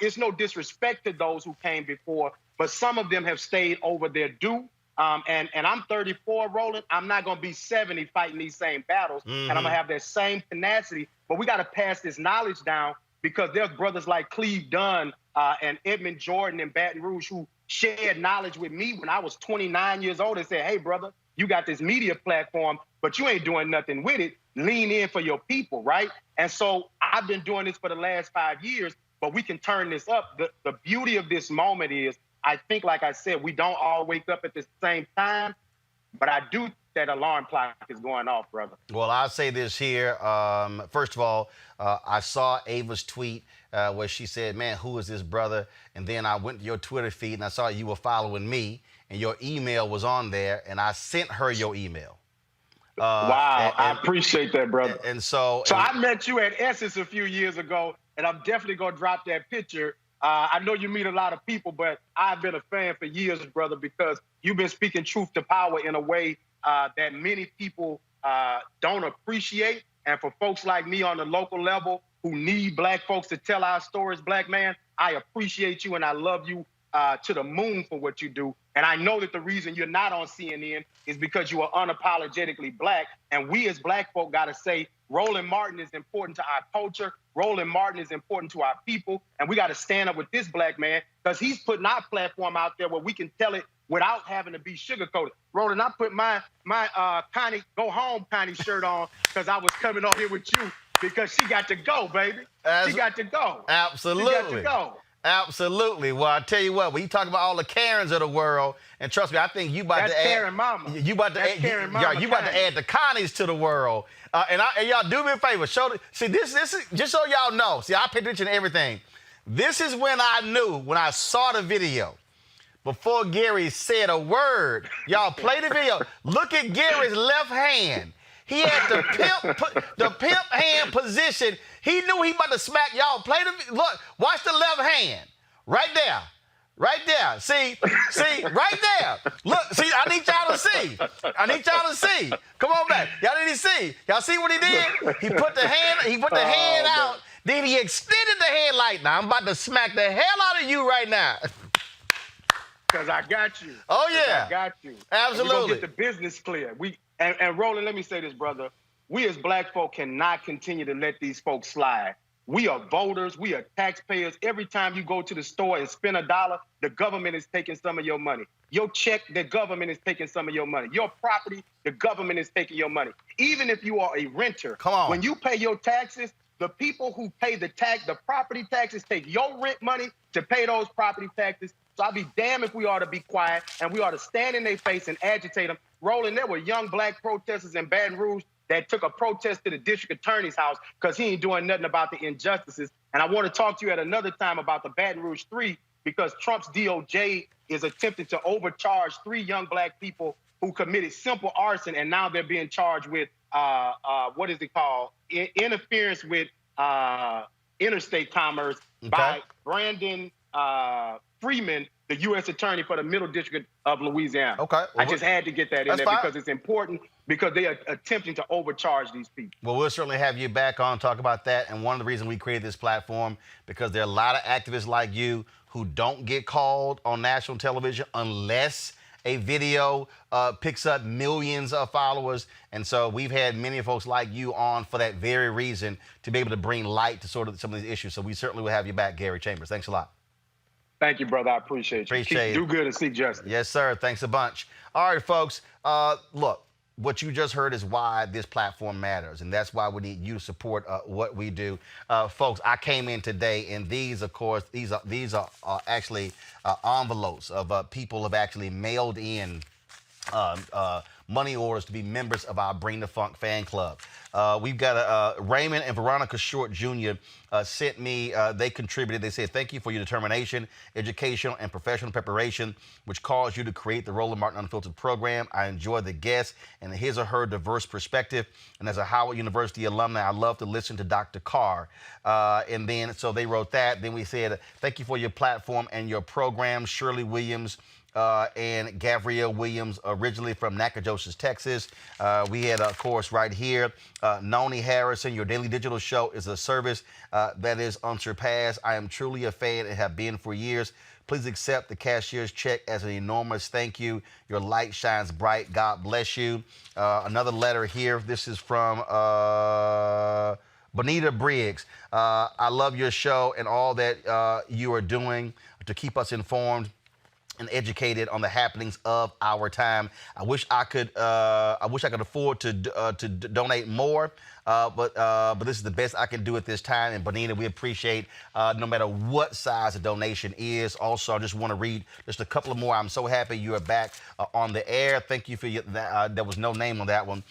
S3: it's no disrespect to those who came before, but some of them have stayed over their due. And I'm 34, Roland. I'm not going to be 70 fighting these same battles. And I'm going to have that same tenacity. But we got to pass this knowledge down, because there's brothers like Cleve Dunn and Edmund Jordan in Baton Rouge who shared knowledge with me when I was 29 years old and said, hey, brother, you got this media platform, but you ain't doing nothing with it. Lean in for your people, right? And so I've been doing this for the last 5 years, but we can turn this up. The beauty of this moment is, I think, like I said, we don't all wake up at the same time, but I do think that alarm clock is going off, brother.
S1: Well, I'll say this here. First of all, I saw Ava's tweet where she said, man, who is this brother? And then I went to your Twitter feed and I saw you were following me and your email was on there, and I sent her your email.
S3: Wow, I appreciate that, brother.
S1: And so
S3: I met you at Essence a few years ago, and I'm definitely going to drop that picture. I know you meet a lot of people, but I've been a fan for years, brother, because you've been speaking truth to power in a way that many people don't appreciate. And for folks like me on the local level who need Black folks to tell our stories, Black man, I appreciate you and I love you to the moon for what you do. And I know that the reason you're not on CNN is because you are unapologetically Black. And we as Black folk got to say, Roland Martin is important to our culture. Roland Martin is important to our people. And we got to stand up with this Black man, because he's putting our platform out there where we can tell it without having to be sugarcoated. Roland, I put my Connie, go home Connie shirt on because I was coming on here with you, because she got to go, baby. She got to go.
S1: Absolutely.
S3: She got to go.
S1: Absolutely. Well, I tell you what, when you talk about all the Karens of the world, and trust me, I think you about to add
S3: Karen Mama.
S1: You about to add the Connies to the world. And y'all do me a favor. See, this is just so y'all know. See, I pay attention to everything. This is when I knew, when I saw the video, before Gary said a word. Y'all play the video. Look at Gary's left hand. He had the pimp hand position. He knew he about to smack y'all. Look, watch the left hand. Right there. Right there. See, right there. Look, see, I need y'all to see. I need y'all to see. Come on back. Y'all need to see. Y'all see what he did? He put the hand out, then he extended the hand like, now I'm about to smack the hell out of you right now.
S3: Because I got you.
S1: Oh, yeah.
S3: I got you.
S1: Absolutely.
S3: We're going to get the business clear. And Roland, let me say this, brother. We as black folk cannot continue to let these folks slide. We are voters. We are taxpayers. Every time you go to the store and spend $1, the government is taking some of your money. Your check, the government is taking some of your money. Your property, the government is taking your money. Even if you are a renter, when you pay your taxes, the people who pay the property taxes, take your rent money to pay those property taxes. So I'll be damned if we ought to be quiet and we ought to stand in their face and agitate them. Roland, there were young black protesters in Baton Rouge that took a protest to the district attorney's house because he ain't doing nothing about the injustices. And I want to talk to you at another time about the Baton Rouge 3 because Trump's DOJ is attempting to overcharge 3 young black people who committed simple arson, and now they're being charged with, what is it called? Interference with interstate commerce by Brandon Freeman, the U.S. Attorney for the Middle District of Louisiana. Okay. Well, I just had to get that in there because it's important because they are attempting to overcharge these people.
S1: Well, we'll certainly have you back on, talk about that. And one of the reasons we created this platform, because there are a lot of activists like you who don't get called on national television unless a video picks up millions of followers. And so we've had many folks like you on for that very reason, to be able to bring light to sort of some of these issues. So we certainly will have you back, Gary Chambers. Thanks a lot.
S3: Thank you, brother. I appreciate you. Do good and seek justice.
S1: Yes, sir. Thanks a bunch. All right, folks. Look, what you just heard is why this platform matters, and that's why we need you to support what we do. Folks, I came in today, and these, of course, these are actually envelopes of people have actually mailed in money orders to be members of our Bring the Funk fan club. We've got Raymond and Veronica Short Jr. Sent me, they contributed. They said, thank you for your determination, educational, and professional preparation, which caused you to create the Roland Martin Unfiltered program. I enjoy the guests and his or her diverse perspective. And as a Howard University alumni, I love to listen to Dr. Carr. And then, so they wrote that. Then we said, thank you for your platform and your program, Shirley Williams. And Gabrielle Williams, originally from Nacogdoches, Texas. We had, of course, right here, Noni Harrison. Your daily digital show is a service that is unsurpassed. I am truly a fan and have been for years. Please accept the cashier's check as an enormous thank you. Your light shines bright. God bless you. Another letter here. This is from Bonita Briggs. I love your show and all that you are doing to keep us informed and educated on the happenings of our time. I wish I could afford to donate more, but this is the best I can do at this time. And Bonita, we appreciate no matter what size the donation is. Also, I just want to read just a couple of more. I'm so happy you are back on the air. Thank you for there was no name on that one.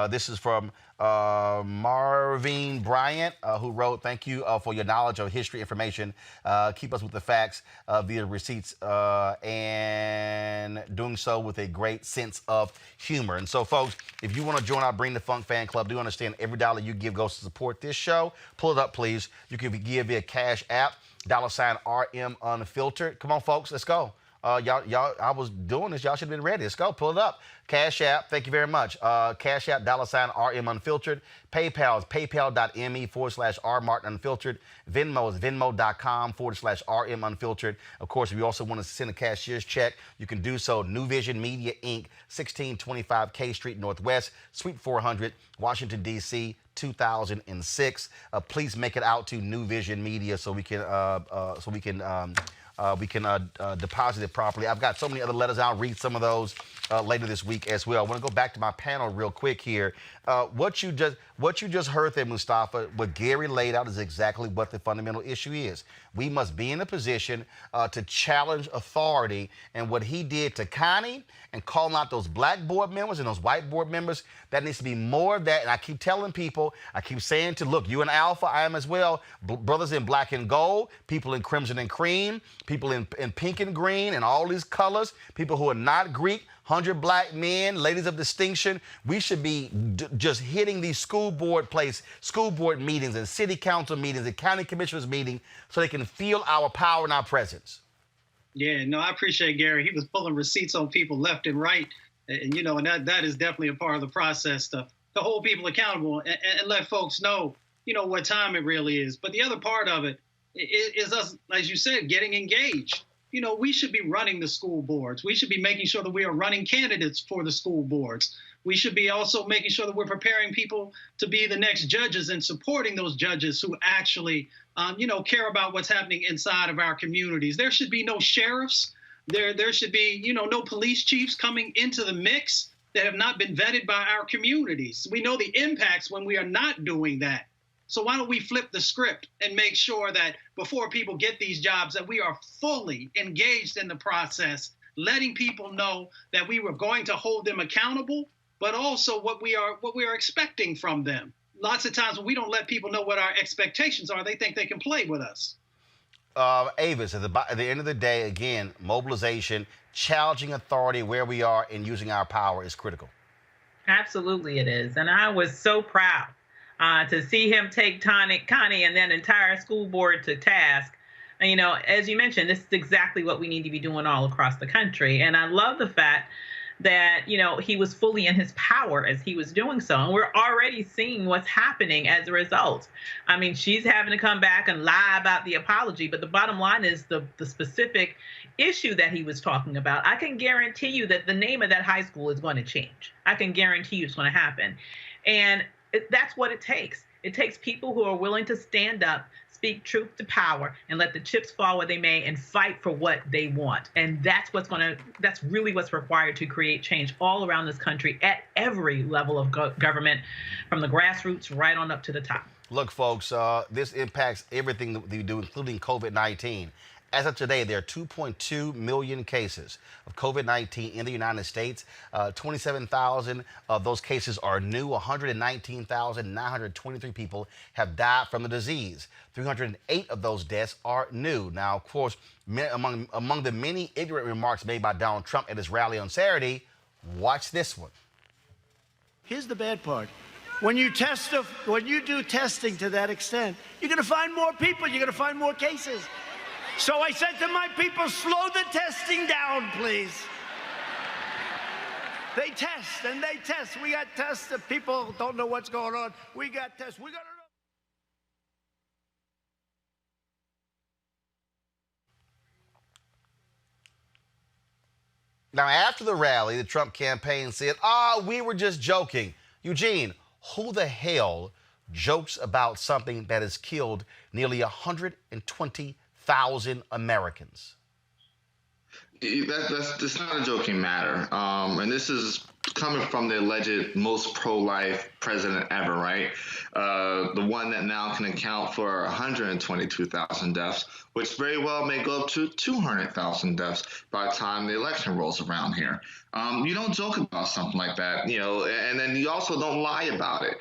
S1: This is from Marvin Bryant, who wrote, thank you for your knowledge of history information. Keep us with the facts via receipts and doing so with a great sense of humor. And so, folks, if you want to join our Bring the Funk fan club, do understand every dollar you give goes to support this show. Pull it up, please. You can give via Cash App, $RM Unfiltered. Come on, folks, let's go. Y'all, I was doing this. Y'all should have been ready. Let's go. Pull it up. Cash App. Thank you very much. Cash App, $RM Unfiltered. PayPal is paypal.me/R Martin Unfiltered. Venmo is venmo.com/RM Unfiltered. Of course, if you also want to send a cashier's check, you can do so. New Vision Media, Inc., 1625 K Street Northwest, Suite 400, Washington, D.C., 2006. Please make it out to New Vision Media so we can deposit it properly. I've got so many other letters. I'll read some of those later this week as well. I want to go back to my panel real quick here. What you just heard there, Mustafa, what Gary laid out is exactly what the fundamental issue is. We must be in a position to challenge authority, and what he did to Connie and calling out those black board members and those white board members, that needs to be more of that. And I keep telling people, I keep saying to, look, you in Alpha, I am as well, brothers in black and gold, people in crimson and cream, people in pink and green and all these colors, people who are not Greek, 100 black men, ladies of distinction. We should be just hitting these school board meetings and city council meetings and county commissioners meetings so they can feel our power and our presence.
S13: Yeah, no, I appreciate Gary. He was pulling receipts on people left and right. And that is definitely a part of the process to hold people accountable and let folks know, what time it really is. But the other part of it is us, as you said, getting engaged. We should be running the school boards. We should be making sure that we are running candidates for the school boards. We should be also making sure that we're preparing people to be the next judges and supporting those judges who actually, care about what's happening inside of our communities. There should be no sheriffs. There should be, no police chiefs coming into the mix that have not been vetted by our communities. We know the impacts when we are not doing that. So why don't we flip the script and make sure that before people get these jobs, that we are fully engaged in the process, letting people know that we were going to hold them accountable, but also what we are expecting from them. Lots of times when we don't let people know what our expectations are, they think they can play with us.
S1: Avis, at the end of the day, again, mobilization, challenging authority where we are and using our power is critical.
S7: Absolutely it is. And I was so proud to see him take Connie and then entire school board to task. And, as you mentioned, this is exactly what we need to be doing all across the country. And I love the fact that, he was fully in his power as he was doing so. And we're already seeing what's happening as a result. I mean, she's having to come back and lie about the apology. But the bottom line is the specific issue that he was talking about. I can guarantee you that the name of that high school is going to change. I can guarantee you it's going to happen. And that's what it takes. It takes people who are willing to stand up, speak truth to power, and let the chips fall where they may and fight for what they want. And that's really what's required to create change all around this country at every level of government, from the grassroots right on up to the top.
S1: Look, folks, this impacts everything that we do, including COVID-19. As of today, there are 2.2 million cases of COVID-19 in the United States. 27,000 of those cases are new. 119,923 people have died from the disease. 308 of those deaths are new. Now, of course, among the many ignorant remarks made by Donald Trump at his rally on Saturday, watch this one.
S9: Here's the bad part. When you do testing to that extent, you're going to find more people. You're going to find more cases. So I said to my people, slow the testing down, please. They test and they test. We got tests that people don't know what's going on. We got tests. We got to know.
S1: Now, after the rally, the Trump campaign said, we were just joking. Eugene, who the hell jokes about something that has killed nearly 120,000 Americans?
S12: That's not a joking matter. And this is coming from the alleged most pro-life president ever, right? The one that now can account for 122,000 deaths, which very well may go up to 200,000 deaths by the time the election rolls around here. You don't joke about something like that, and then you also don't lie about it.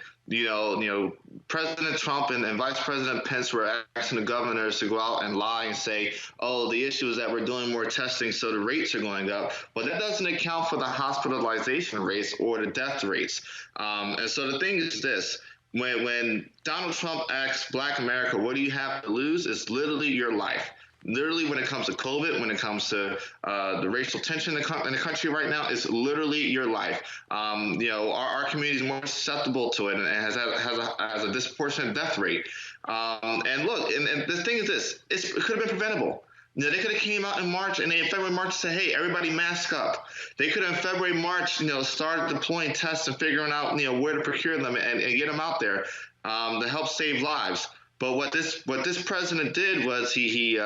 S12: President Trump and Vice President Pence were asking the governors to go out and lie and say, oh, the issue is that we're doing more testing, so the rates are going up. But that doesn't account for the hospitalization rates or the death rates. And so the thing is this. When Donald Trump asks Black America, what do you have to lose? It's literally your life. Literally, when it comes to COVID, when it comes to the racial tension in the country right now, it's literally your life. Our community is more susceptible to it and has a disproportionate death rate. And look, and the thing is this, it could have been preventable. They could have came out in March and in February, March said, hey, everybody mask up. They could have in February, March, started deploying tests and figuring out, where to procure them and get them out there to help save lives. But what this president did was he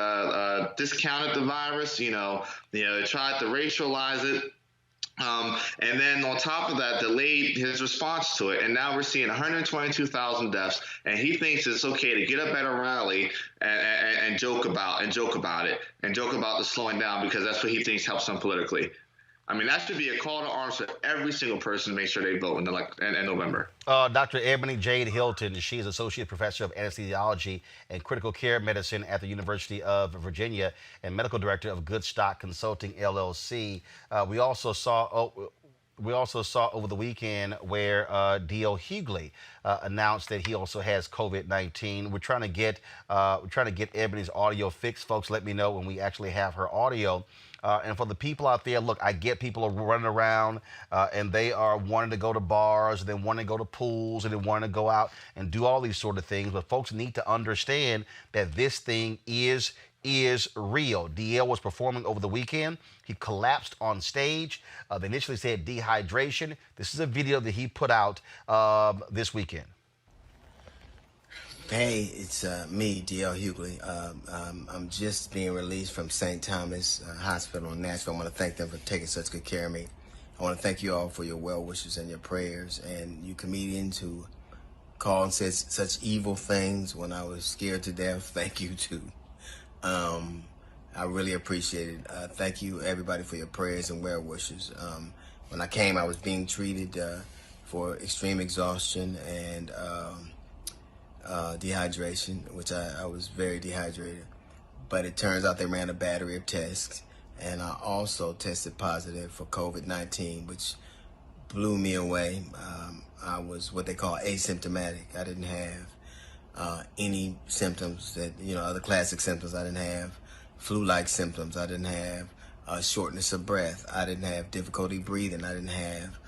S12: discounted the virus, tried to racialize it. And then on top of that, delayed his response to it. And now we're seeing 122,000 deaths. And he thinks it's okay to get up at a rally and joke about it and joke about the slowing down because that's what he thinks helps him politically. I mean, that should be a call to arms for every single person to make sure they vote in November.
S1: Dr. Ebony Jade Hilton, she is Associate Professor of Anesthesiology and Critical Care Medicine at the University of Virginia and Medical Director of Goodstock Consulting, LLC. We also saw, we also saw over the weekend where D.L. Hughley announced that he also has COVID-19. We're trying to get Ebony's audio fixed. Folks, let me know when we actually have her audio. And for the people out there, look, I get people are running around and they are wanting to go to bars, and then wanting to go to pools, and then wanting to go out and do all these sort of things. But folks need to understand that this thing is real. DL was performing over the weekend. He collapsed on stage. They initially said dehydration. This is a video that he put out this weekend.
S8: Hey, it's me, D.L. Hughley. I'm just being released from St. Thomas Hospital in Nashville. I want to thank them for taking such good care of me. I want to thank you all for your well wishes and your prayers, and you comedians who call and said such evil things when I was scared to death. Thank you too. I really appreciate it. Thank you, everybody, for your prayers and well wishes. When I came, I was being treated for extreme exhaustion and dehydration, which I was very dehydrated. But it turns out they ran a battery of tests, and I also tested positive for COVID-19, which blew me away. I was what they call asymptomatic. I didn't have any symptoms that, other classic symptoms. I didn't have flu-like symptoms. I didn't have shortness of breath. I didn't have difficulty breathing. I didn't have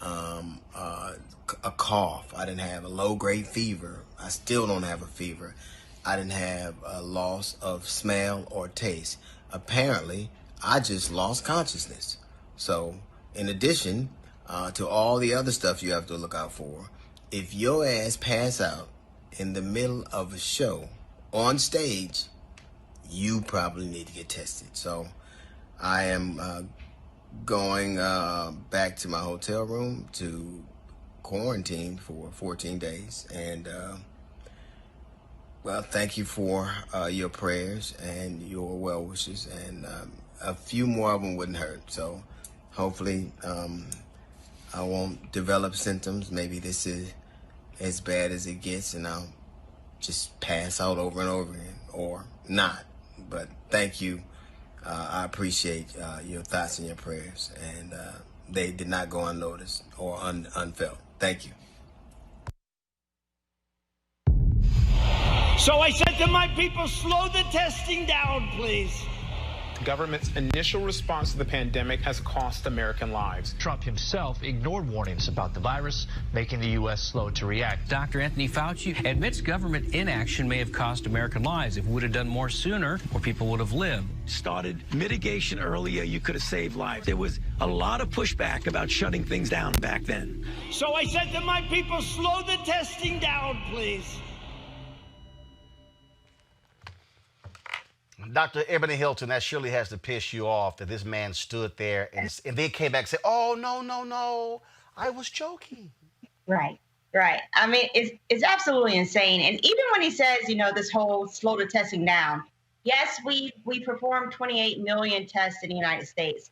S8: a cough. I didn't have a low-grade fever. I still don't have a fever. I didn't have a loss of smell or taste. Apparently, I just lost consciousness. So, in addition to all the other stuff you have to look out for, if your ass pass out in the middle of a show on stage, you probably need to get tested. So, I am going back to my hotel room to quarantine for 14 days. And, well, thank you for your prayers and your well wishes. And a few more of them wouldn't hurt. So hopefully I won't develop symptoms. Maybe this is as bad as it gets and I'll just pass out over and over again, or not. But thank you. I appreciate your thoughts and your prayers, and they did not go unnoticed or unfelt. Thank you.
S9: So I said to my people, slow the testing down, please.
S10: The government's initial response to the pandemic has cost American lives.
S11: Trump himself ignored warnings about the virus, making the U.S. slow to react.
S14: Dr. Anthony Fauci admits government inaction may have cost American lives. If we would have done more sooner, more people would have lived.
S25: Started mitigation earlier, you could have saved lives. There was a lot of pushback about shutting things down back then.
S9: So I said to my people, slow the testing down, please.
S1: Dr. Ebony Hilton, that surely has to piss you off that this man stood there and then came back and said, oh, no, I was joking.
S26: Right. I mean, it's absolutely insane. And even when he says, this whole slow the testing down, yes, we performed 28 million tests in the United States,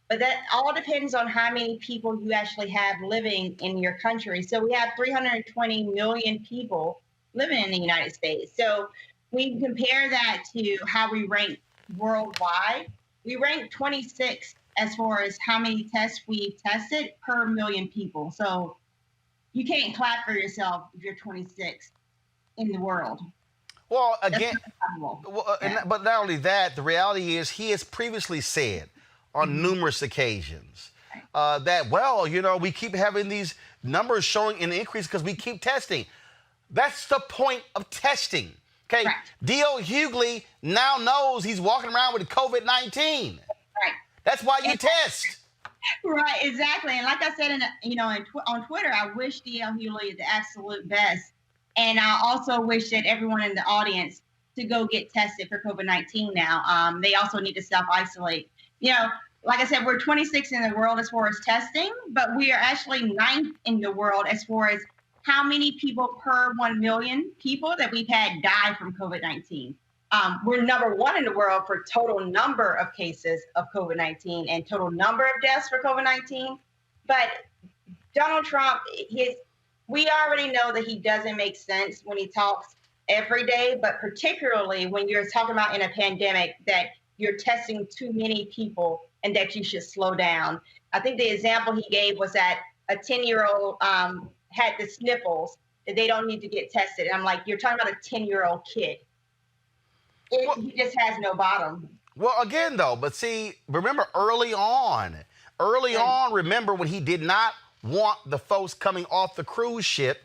S26: but that all depends on how many people you actually have living in your country. So we have 320 million people living in the United States. So we compare that to how we rank worldwide. We rank 26 as far as how many tests we've tested per million people. So you can't clap for yourself if you're 26 in the world.
S1: Well, again, but not only that, the reality is he has previously said on numerous occasions that, we keep having these numbers showing an increase because we keep testing. That's the point of testing. Okay, D.L. Hughley now knows he's walking around with COVID-19. Right. That's why you test.
S26: Right, exactly. And like I said, on Twitter, I wish D.L. Hughley the absolute best. And I also wish that everyone in the audience to go get tested for COVID-19 now. They also need to self-isolate. Like I said, we're 26 in the world as far as testing, but we are actually 9th in the world as far as how many people per 1 million people that we've had die from COVID-19. We're number 1 in the world for total number of cases of COVID-19 and total number of deaths for COVID-19. But Donald Trump, we already know that he doesn't make sense when he talks every day, but particularly when you're talking about in a pandemic that you're testing too many people and that you should slow down. I think the example he gave was that a 10-year-old had the sniffles, that they don't need to get tested. And I'm like, you're talking about a 10-year-old kid. He just has no bottom.
S1: Well, again, though, but see, remember early on, remember when he did not want the folks coming off the cruise ship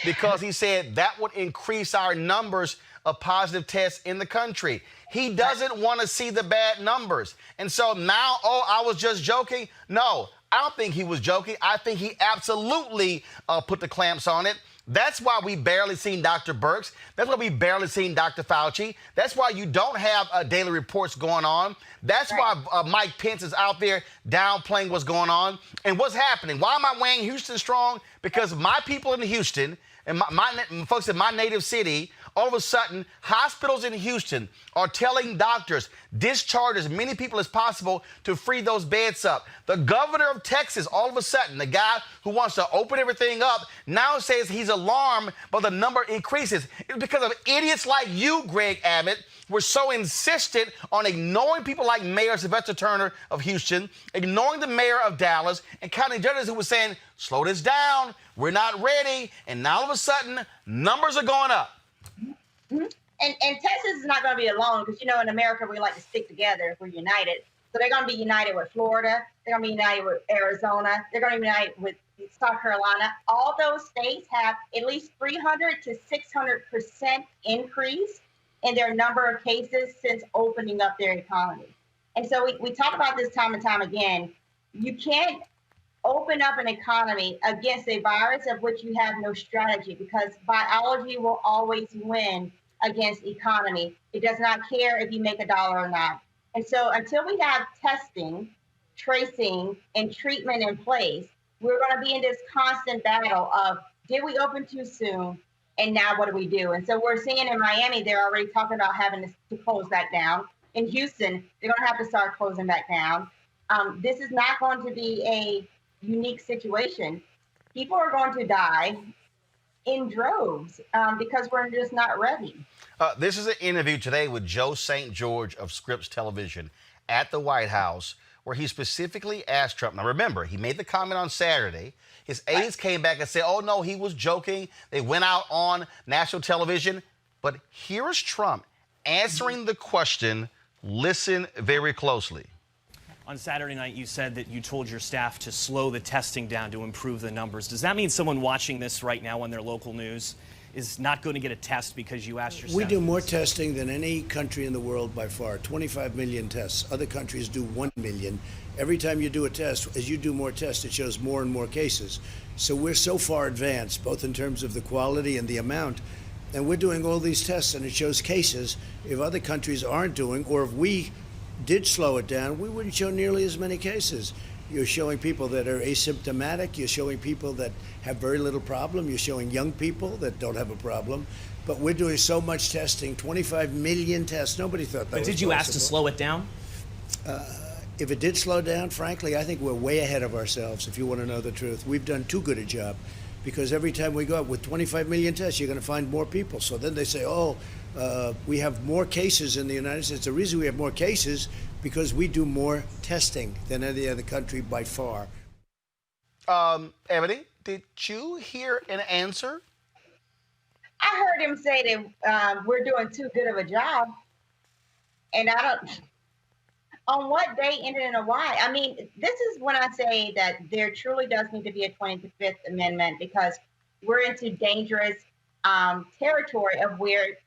S1: because he said that would increase our numbers of positive tests in the country. He doesn't want to see the bad numbers. And so now, I was just joking. No, I don't think he was joking. I think he absolutely put the clamps on it. That's why we barely seen Dr. Birx. That's why we barely seen Dr. Fauci. That's why you don't have daily reports going on. That's why Mike Pence is out there downplaying what's going on. And what's happening? Why am I weighing Houston strong? Because my people in Houston and my folks in my native city, all of a sudden, hospitals in Houston are telling doctors, discharge as many people as possible to free those beds up. The governor of Texas, all of a sudden, the guy who wants to open everything up, now says he's alarmed by the number increases. It's because of idiots like you, Greg Abbott. We're so insistent on ignoring people like Mayor Sylvester Turner of Houston, ignoring the mayor of Dallas, and county judges who were saying, slow this down, we're not ready. And now all of a sudden, numbers are going up.
S26: Mm-hmm. And Texas is not going to be alone because, in America, we like to stick together. We're united. So they're going to be united with Florida. They're going to be united with Arizona. They're going to be united with South Carolina. All those states have at least 300 to 600% increase in their number of cases since opening up their economy. And so we talk about this time and time again. You can't open up an economy against a virus of which you have no strategy, because biology will always win against economy. It does not care if you make a dollar or not. And so until we have testing, tracing, and treatment in place, we're going to be in this constant battle of, did we open too soon? And now what do we do? And so we're seeing in Miami, they're already talking about having to close back down. In Houston, they're going to have to start closing back down. This is not going to be a unique situation. People are going to die in droves because we're just not ready.
S1: This is an interview today with Joe St. George of Scripps Television at the White House, where he specifically asked Trump. Now, remember, he made the comment on Saturday. His aides came back and said, oh, no, he was joking. They went out on national television. But here is Trump answering the question. Listen very closely.
S15: On Saturday night, you said that you told your staff to slow the testing down to improve the numbers. Does that mean someone watching this right now on their local news is not going to get a test because you asked your staff?
S9: We do more testing than any country in the world by far, 25 million tests. Other countries do 1 million. Every time you do a test, as you do more tests, it shows more and more cases. So we're so far advanced, both in terms of the quality and the amount. And we're doing all these tests, and it shows cases. If other countries aren't doing, or if we did slow it down, we wouldn't show nearly as many cases. You're showing people that are asymptomatic. You're showing people that have very little problem. You're showing young people that don't have a problem. But we're doing so much testing, 25 million tests. Nobody thought that was possible.
S15: But did you ask to slow it down?
S9: If it did slow down, frankly, I think we're way ahead of ourselves, if you want to know the truth. We've done too good a job, because every time we go up with 25 million tests, you're going to find more people. So then they say, we have more cases in the United States. The reason we have more cases because we do more testing than any other country by far.
S1: Ebony, did you hear an answer?
S26: I heard him say that we're doing too good of a job. And I don't, on what day ended in a why? I mean, this is when I say that there truly does need to be a 25th Amendment, because we're into dangerous territory of where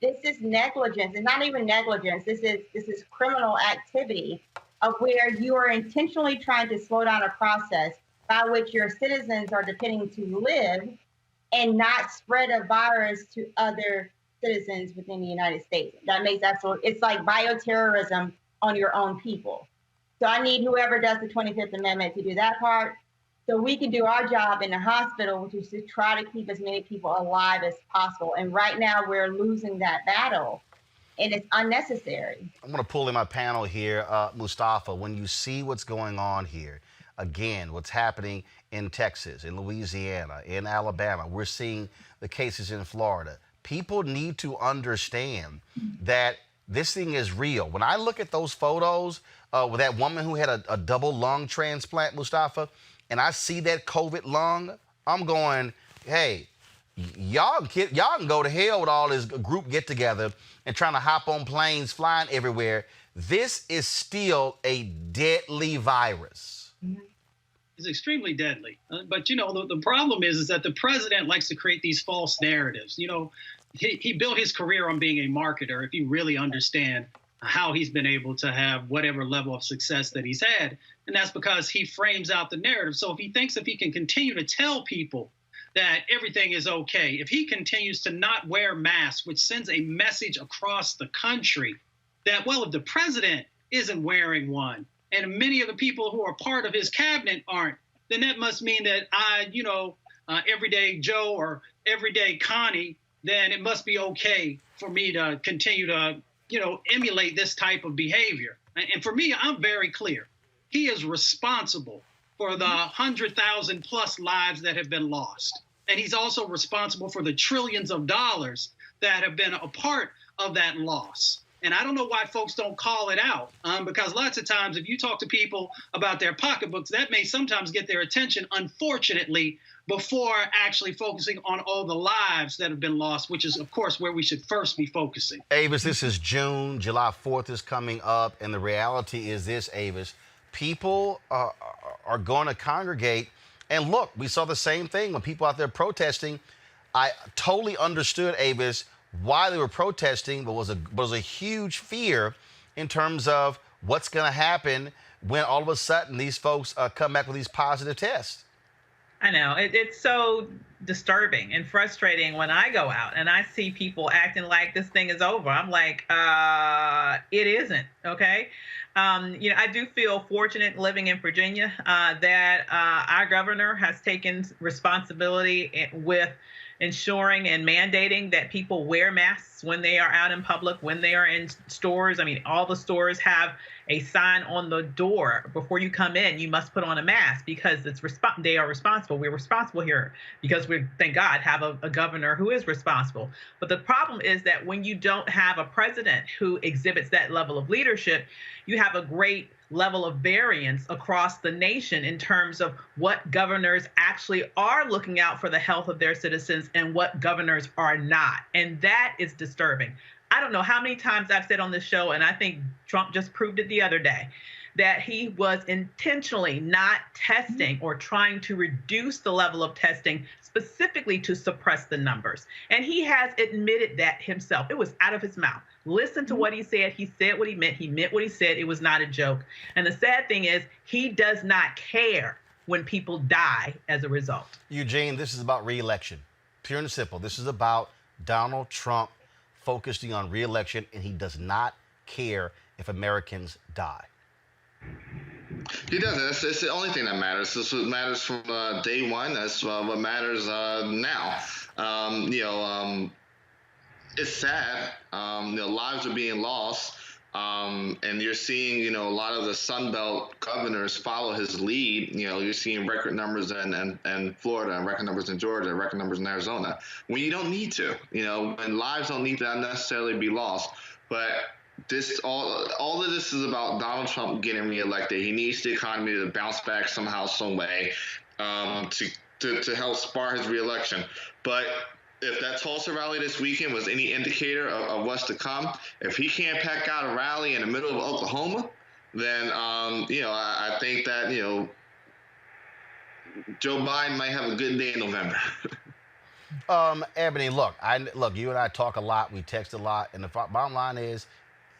S26: this is negligence. It's not even negligence. This is criminal activity of where you are intentionally trying to slow down a process by which your citizens are depending to live and not spread a virus to other citizens within the United States. That makes it's like bioterrorism on your own people. So I need whoever does the 25th Amendment to do that part, so we can do our job in the hospital, which is to try to keep as many people alive as possible. And right now we're losing that battle, and it's unnecessary.
S1: I'm going to pull in my panel here, Mustafa. When you see what's going on here, again, what's happening in Texas, in Louisiana, in Alabama, we're seeing the cases in Florida. People need to understand that this thing is real. When I look at those photos with that woman who had a double lung transplant, Mustafa, and I see that COVID lung, I'm going, hey, y'all can go to hell with all this group get together and trying to hop on planes, flying everywhere. This is still a deadly virus.
S13: It's extremely deadly. But, you know, the problem is that the president likes to create these false narratives. You know, he built his career on being a marketer, if you really understand how he's been able to have whatever level of success that he's had. And that's because he frames out the narrative. So if he thinks if he can continue to tell people that everything is okay, if he continues to not wear masks, which sends a message across the country that, well, if the president isn't wearing one, and many of the people who are part of his cabinet aren't, then that must mean that everyday Joe or everyday Connie, then it must be okay for me to continue to, emulate this type of behavior. And for me, I'm very clear. He is responsible for the 100,000 plus lives that have been lost. And he's also responsible for the trillions of dollars that have been a part of that loss. And I don't know why folks don't call it out, because lots of times if you talk to people about their pocketbooks, that may sometimes get their attention, unfortunately, before actually focusing on all the lives that have been lost, which is, of course, where we should first be focusing.
S1: Avis, this is June. July 4th is coming up. And the reality is this, Avis, people are going to congregate. And look, we saw the same thing when people out there protesting. I totally understood, Avis, why they were protesting, but was a huge fear in terms of what's going to happen when all of a sudden these folks come back with these positive tests.
S7: I know. It's so disturbing and frustrating when I go out and I see people acting like this thing is over. I'm like, it isn't, okay? I do feel fortunate living in Virginia that our governor has taken responsibility with ensuring and mandating that people wear masks when they are out in public, when they are in stores. I mean, all the stores have a sign on the door. Before you come in, you must put on a mask because they are responsible. We're responsible here because we, thank God, have a governor who is responsible. But the problem is that when you don't have a president who exhibits that level of leadership, you have a great level of variance across the nation in terms of what governors actually are looking out for the health of their citizens and what governors are not. And that is disturbing. I don't know how many times I've said on this show, and I think Trump just proved it the other day, that he was intentionally not testing or trying to reduce the level of testing specifically to suppress the numbers. And he has admitted that himself. It was out of his mouth. Listen to what he said. He said what he meant what he said. It was not a joke. And the sad thing is he does not care when people die as a result.
S1: Eugene, this is about re-election. Pure and simple. This is about Donald Trump focusing on re-election, and he does not care if Americans die.
S12: He doesn't. It's the only thing that matters. This is what matters from day one. That's what matters now. It's sad. Lives are being lost. And you're seeing, a lot of the Sun Belt governors follow his lead. You're seeing record numbers in Florida, and record numbers in Georgia, and record numbers in Arizona, when you don't need to, when lives don't need to necessarily be lost. But all of this is about Donald Trump getting reelected. He needs the economy to bounce back somehow, some way, to help spur his reelection. But if that Tulsa rally this weekend was any indicator of what's to come, if he can't pack out a rally in the middle of Oklahoma, then I think that Joe Biden might have a good day in November.
S1: Ebony, look, you and I talk a lot, we text a lot, and the bottom line is,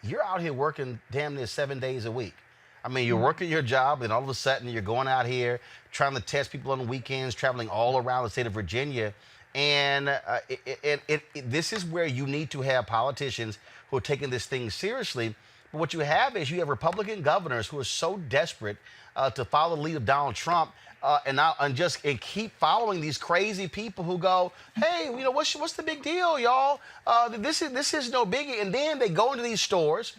S1: you're out here working damn near 7 days a week. I mean, you're working your job, and all of a sudden you're going out here trying to test people on the weekends, traveling all around the state of Virginia. And this is where you need to have politicians who are taking this thing seriously. But what you have is you have Republican governors who are so desperate to follow the lead of Donald Trump and keep following these crazy people who go, hey, what's the big deal, y'all? This is no biggie. And then they go into these stores.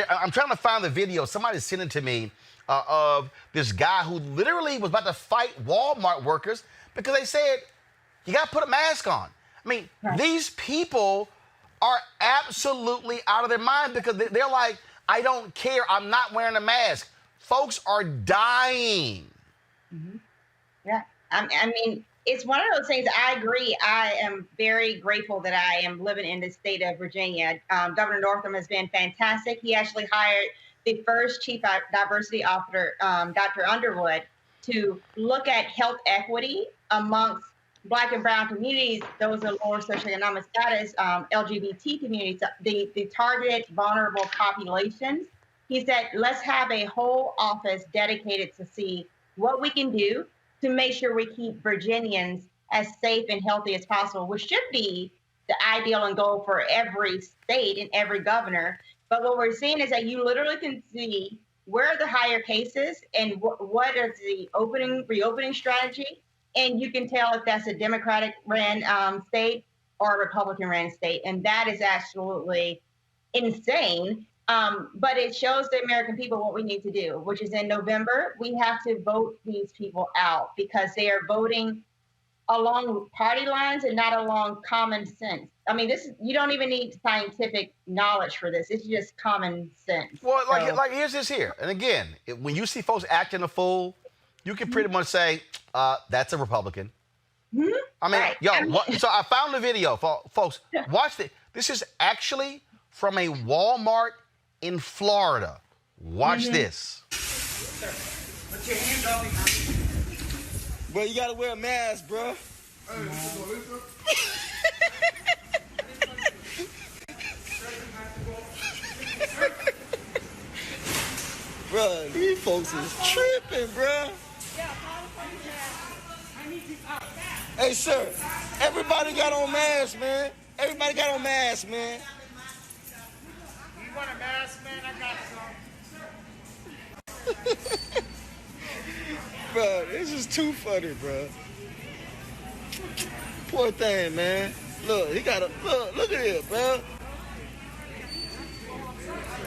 S1: I'm trying to find the video. Somebody sent it to me of this guy who literally was about to fight Walmart workers because they said, you got to put a mask on. I mean, These people are absolutely out of their mind because they're like, I don't care. I'm not wearing a mask. Folks are dying.
S26: Mm-hmm. Yeah. I mean, it's one of those things. I agree. I am very grateful that I am living in the state of Virginia. Governor Northam has been fantastic. He actually hired the first chief diversity officer, Dr. Underwood, to look at health equity amongst Black and brown communities, those are lower socioeconomic status, LGBT communities, the targeted vulnerable populations. He said, let's have a whole office dedicated to see what we can do to make sure we keep Virginians as safe and healthy as possible, which should be the ideal and goal for every state and every governor. But what we're seeing is that you literally can see where are the higher cases and what is the reopening strategy. And you can tell if that's a Democratic ran state or a Republican ran state. And that is absolutely insane. But it shows the American people what we need to do, which is in November, we have to vote these people out because they are voting along party lines and not along common sense. I mean, you don't even need scientific knowledge for this. It's just common sense.
S1: Well, like here's this here. And again, when you see folks acting a fool, you can pretty much say, that's a Republican.
S26: Mm-hmm.
S1: I mean,
S26: right.
S1: So I found the video, folks. Watch this. This is actually from a Walmart in Florida. Watch this.
S16: Put your hands up behind. Bro, you gotta wear a mask, bro. Bro, these folks is tripping, bro. Hey, sir, everybody got on masks, man. Everybody got on masks, man.
S9: You want a mask, man? I got some.
S16: Bro, this is too funny, bro. Poor thing, man. Look, he got a look at it, bro.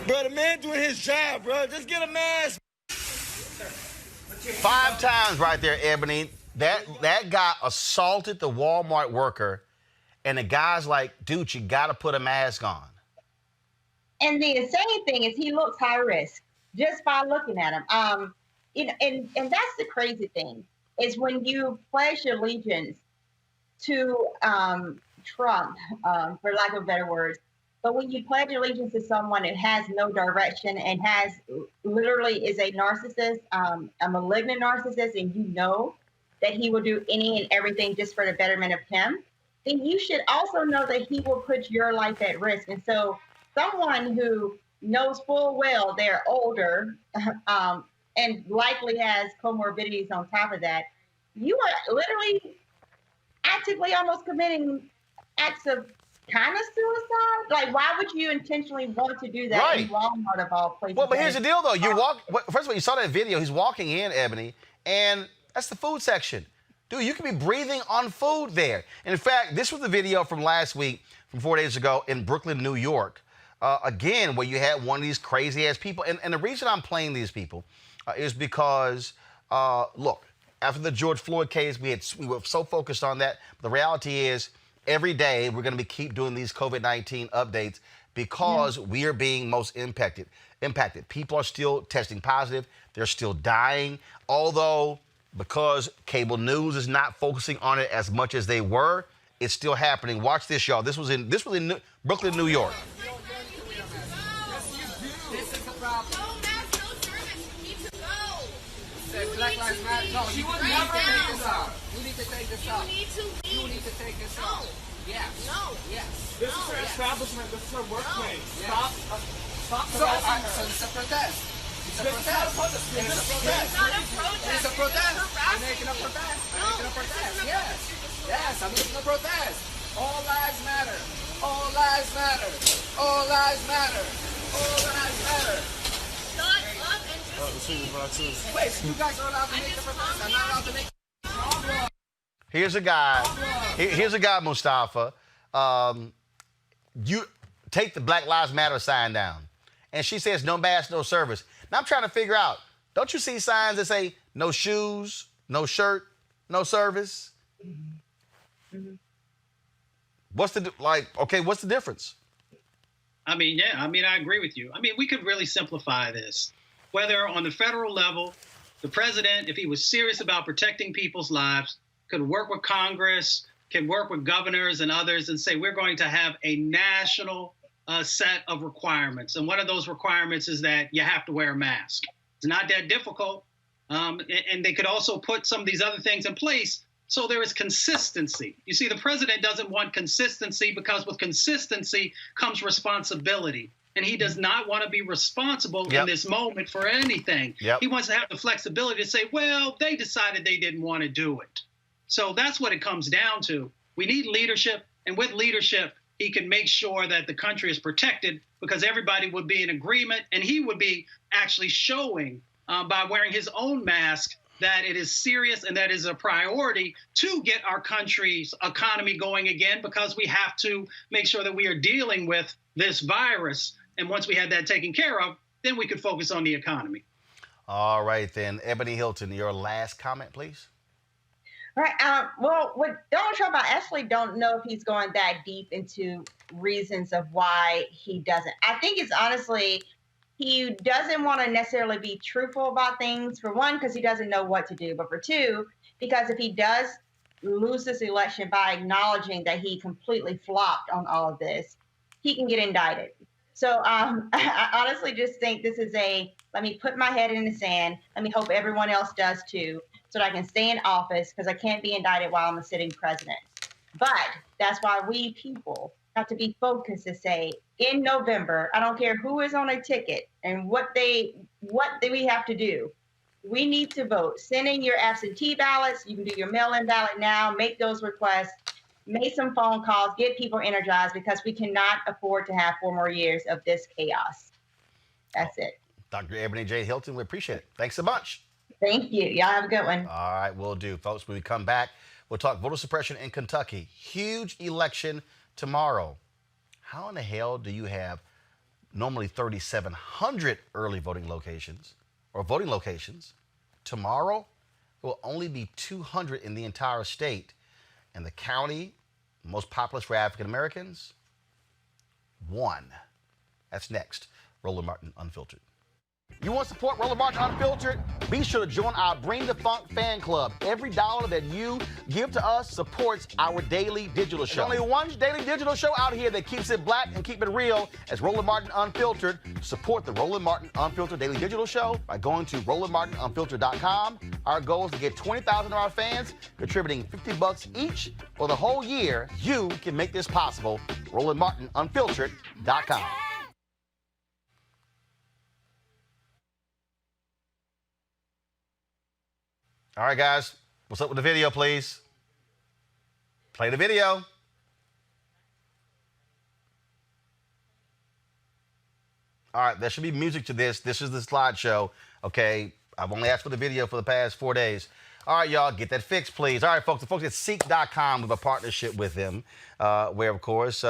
S16: Bro, the man doing his job, bro. Just get a mask.
S1: 5 times right there, Ebony. That guy assaulted the Walmart worker, and the guy's like, dude, you got to put a mask on.
S26: And the insane thing is he looks high risk just by looking at him. And that's the crazy thing is when you pledge allegiance to Trump, for lack of better words, but when you pledge allegiance to someone who has no direction and has literally is a narcissist, a malignant narcissist, and you know that he will do any and everything just for the betterment of him, then you should also know that he will put your life at risk. And so someone who knows full well they're older and likely has comorbidities on top of that, you are literally actively almost committing acts of kind of suicide. Like, why would you intentionally want to do that in Walmart of all places?
S1: Well, but here's the deal, though. First of all, you saw that video. He's walking in, Ebony, and that's the food section. Dude, you could be breathing on food there. And in fact, this was the video from last week, from 4 days ago in Brooklyn, New York. Again, where you had one of these crazy-ass people. And the reason I'm playing these people is because, look, after the George Floyd case, we were so focused on that. The reality is, every day we're going to keep doing these COVID-19 updates because we are being most impacted. People are still testing positive. They're still dying. Although, because cable news is not focusing on it as much as they were, it's still happening. Watch this, y'all. This was in Brooklyn, New York.
S16: This is the problem. Black Lives Matter. No, you would never take this out. You need to take this out. You need to take this out. Yes. No. Yes.
S10: This is her establishment. This is her workplace.
S16: Stop. Stop. So it's a protest. It's a protest. It's a protest.
S4: It's not a protest.
S16: It's a protest.
S4: Harassment.
S16: I'm making a protest. I'm making a protest. Yes. Yes, I'm making a protest. All lives matter. All lives matter. All lives matter. All lives matter.
S4: Shut up and just
S16: Wait, you guys are allowed to make the protest. I'm not allowed to make.
S1: Here's a guy. Here's a guy, Mustafa. You take the Black Lives Matter sign down. And she says, no mask, no service. Now I'm trying to figure out, don't you see signs that say no shoes, no shirt, no service? What's the difference?
S13: I mean, yeah, I mean, I agree with you. I mean, we could really simplify this. Whether on the federal level, the president, if he was serious about protecting people's lives, could work with Congress, can work with governors and others and say, we're going to have a national set of requirements. And one of those requirements is that you have to wear a mask. It's not that difficult. And they could also put some of these other things in place so there is consistency. You see, the president doesn't want consistency because with consistency comes responsibility. And he does not want to be responsible in this moment for anything. He wants to have the flexibility to say, well, they decided they didn't want to do it. So that's what it comes down to. We need leadership. And with leadership, he can make sure that the country is protected because everybody would be in agreement. And he would be actually showing by wearing his own mask that it is serious and that is a priority to get our country's economy going again, because we have to make sure that we are dealing with this virus. And once we have that taken care of, then we could focus on the economy.
S1: All right, then. Ebony Hilton, your last comment, please.
S26: Right. Well, with Donald Trump, I actually don't know if he's going that deep into reasons of why he doesn't. I think it's honestly, he doesn't want to necessarily be truthful about things, for one, because he doesn't know what to do, but for two, because if he does lose this election by acknowledging that he completely flopped on all of this, he can get indicted. So I honestly just think this is let me put my head in the sand. Let me hope everyone else does too, so that I can stay in office, because I can't be indicted while I'm a sitting president. But that's why we people have to be focused to say, in November, I don't care who is on a ticket and what we have to do. We need to vote. Send in your absentee ballots. You can do your mail-in ballot now. Make those requests. Make some phone calls. Get people energized, because we cannot afford to have 4 more years of this chaos. That's it.
S1: Dr. Ebony J. Hilton, we appreciate it. Thanks so much.
S26: Thank you. Y'all have a good one.
S1: All right, we'll do. Folks, when we come back, we'll talk voter suppression in Kentucky. Huge election tomorrow. How in the hell do you have normally 3,700 early voting locations or voting locations? Tomorrow, there will only be 200 in the entire state. And the county most populous for African Americans, 1. That's next. Roland Martin Unfiltered. You want to support Roland Martin Unfiltered? Be sure to join our Bring the Funk fan club. Every dollar that you give to us supports our daily digital show. There's only one daily digital show out here that keeps it black and keep it real as Roland Martin Unfiltered. Support the Roland Martin Unfiltered daily digital show by going to RolandMartinUnfiltered.com. Our goal is to get 20,000 of our fans contributing $50 each for the whole year. You can make this possible. RolandMartinUnfiltered.com. All right, guys, what's up with the video, please? Play the video. All right, there should be music to this. This is the slideshow, okay? I've only asked for the video for the past 4 days. All right, y'all, get that fixed, please. All right, folks, the folks at Ceek.com, we have a partnership with them, where, of course,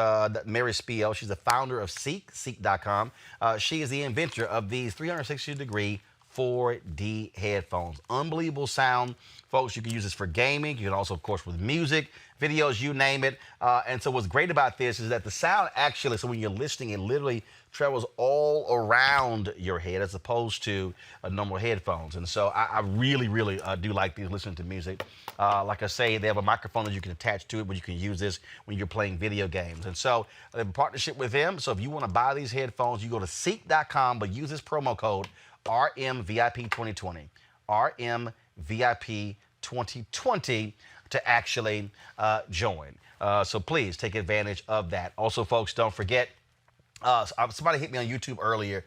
S1: Mary Spiel, she's the founder of Ceek, Ceek.com. She is the inventor of these 360-degree 4D headphones. Unbelievable sound. Folks, you can use this for gaming. You can also, of course, with music, videos, you name it. And so what's great about this is that the sound actually, so when you're listening, it literally travels all around your head as opposed to normal headphones. And so I really, really do like these listening to music. Like I say, they have a microphone that you can attach to it, but you can use this when you're playing video games. And so they have a partnership with them. So if you want to buy these headphones, you go to Ceek.com, but use this promo code RMVIP2020, RMVIP2020 to actually join. So please take advantage of that. Also, folks, don't forget, somebody hit me on YouTube earlier.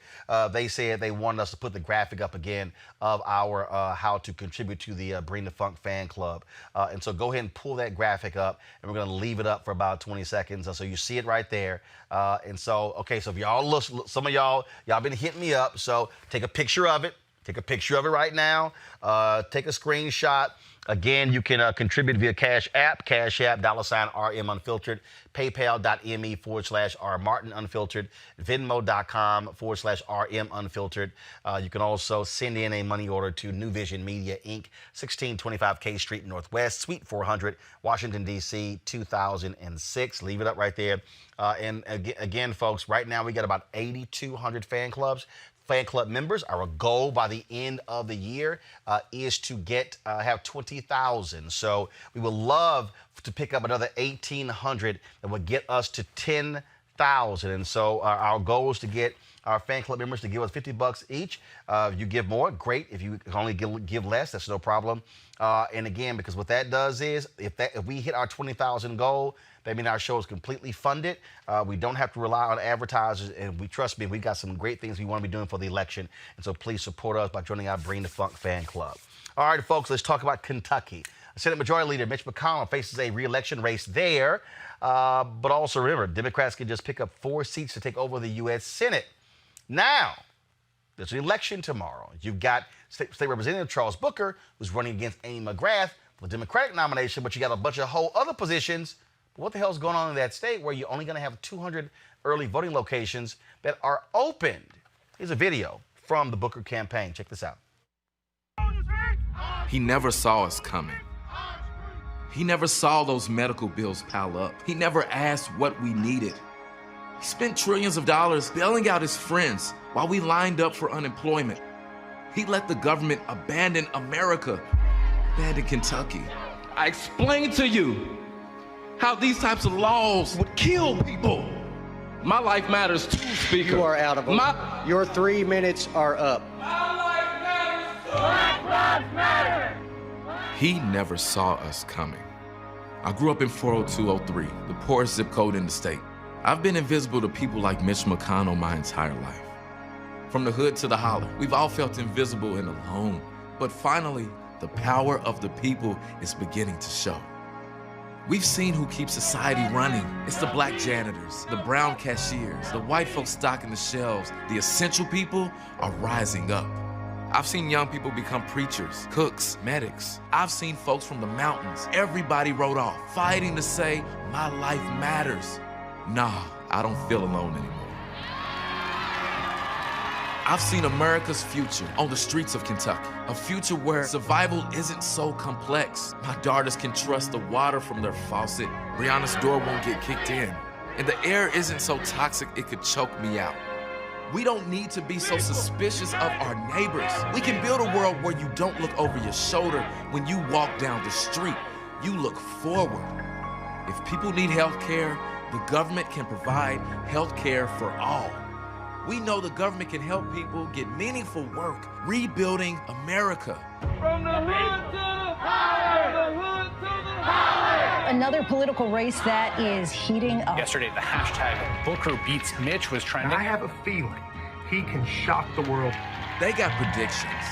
S1: They said they wanted us to put the graphic up again of our how to contribute to the Bring the Funk fan club. And so go ahead and pull that graphic up, and we're going to leave it up for about 20 seconds. So you see it right there. And so, okay, so if y'all look, some of y'all been hitting me up. So take a picture of it. Take a picture of it right now. Take a screenshot. Again, you can contribute via Cash App, $RM Unfiltered, PayPal.me/R Martin Unfiltered, Venmo.com/RM Unfiltered. You can also send in a money order to New Vision Media, Inc., 1625 K Street Northwest, Suite 400, Washington, D.C., 2006. Leave it up right there. And again, folks, right now we got about 8,200 fan club members. Our goal by the end of the year is to have 20,000. So we would love to pick up another 1,800 that would get us to 10,000. And so our goal is to get our fan club members to give us $50 each. If you give more, great. If you can only give less, that's no problem. And again, because what that does is if we hit our 20,000 goal, that means our show is completely funded. We don't have to rely on advertisers, and trust me, we've got some great things we want to be doing for the election. And so please support us by joining our Bring the Funk fan club. All right, folks, let's talk about Kentucky. Senate Majority Leader Mitch McConnell faces a re-election race there. But also remember, Democrats can just pick up 4 seats to take over the U.S. Senate. Now, there's an election tomorrow. You've got State Representative Charles Booker, who's running against Amy McGrath for the Democratic nomination, but you got a bunch of whole other positions. What the hell is going on in that state where you're only going to have 200 early voting locations that are opened? Here's a video from the Booker campaign. Check this out.
S17: He never saw us coming. He never saw those medical bills pile up. He never asked what we needed. He spent trillions of dollars bailing out his friends while we lined up for unemployment. He let the government abandon America, abandon Kentucky. I explained to you how these types of laws would kill people. My life matters too, Speaker.
S18: You are out of order. Your 3 minutes are up.
S17: My life matters too. Black Lives Matter. He never saw us coming. I grew up in 40203, the poorest zip code in the state. I've been invisible to people like Mitch McConnell my entire life. From the hood to the holler, we've all felt invisible and alone. But finally, the power of the people is beginning to show. We've seen who keeps society running. It's the black janitors, the brown cashiers, the white folks stocking the shelves. The essential people are rising up. I've seen young people become preachers, cooks, medics. I've seen folks from the mountains. Everybody wrote off, fighting to say, my life matters. Nah, I don't feel alone anymore. I've seen America's future on the streets of Kentucky, a future where survival isn't so complex. My daughters can trust the water from their faucet. Brianna's door won't get kicked in. And the air isn't so toxic it could choke me out. We don't need to be so suspicious of our neighbors. We can build a world where you don't look over your shoulder when you walk down the street. You look forward. If people need health care, the government can provide health care for all. We know the government can help people get meaningful work, rebuilding America.
S19: From the hood to the highway, from the hood to the highway.
S20: Another political race that is heating up.
S10: Yesterday, the hashtag Booker beats Mitch was trending.
S21: I have a feeling he can shock the world.
S17: They got predictions,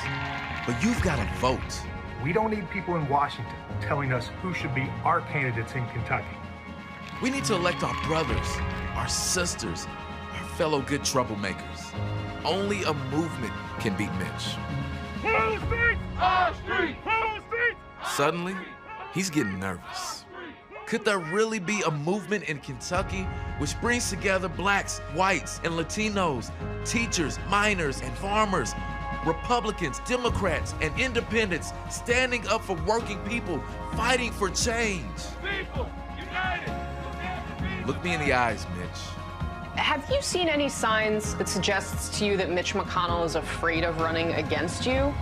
S17: but you've got to vote.
S21: We don't need people in Washington telling us who should be our candidates in Kentucky.
S17: We need to elect our brothers, our sisters, our fellow good troublemakers. Only a movement can beat Mitch. Suddenly, he's getting nervous. Could there really be a movement in Kentucky which brings together blacks, whites, and Latinos, teachers, miners, and farmers, Republicans, Democrats, and independents standing up for working people, fighting for change?
S19: People united.
S17: Look me in the eyes, Mitch.
S22: Have you seen any signs that suggests to you that Mitch McConnell is afraid of running against you?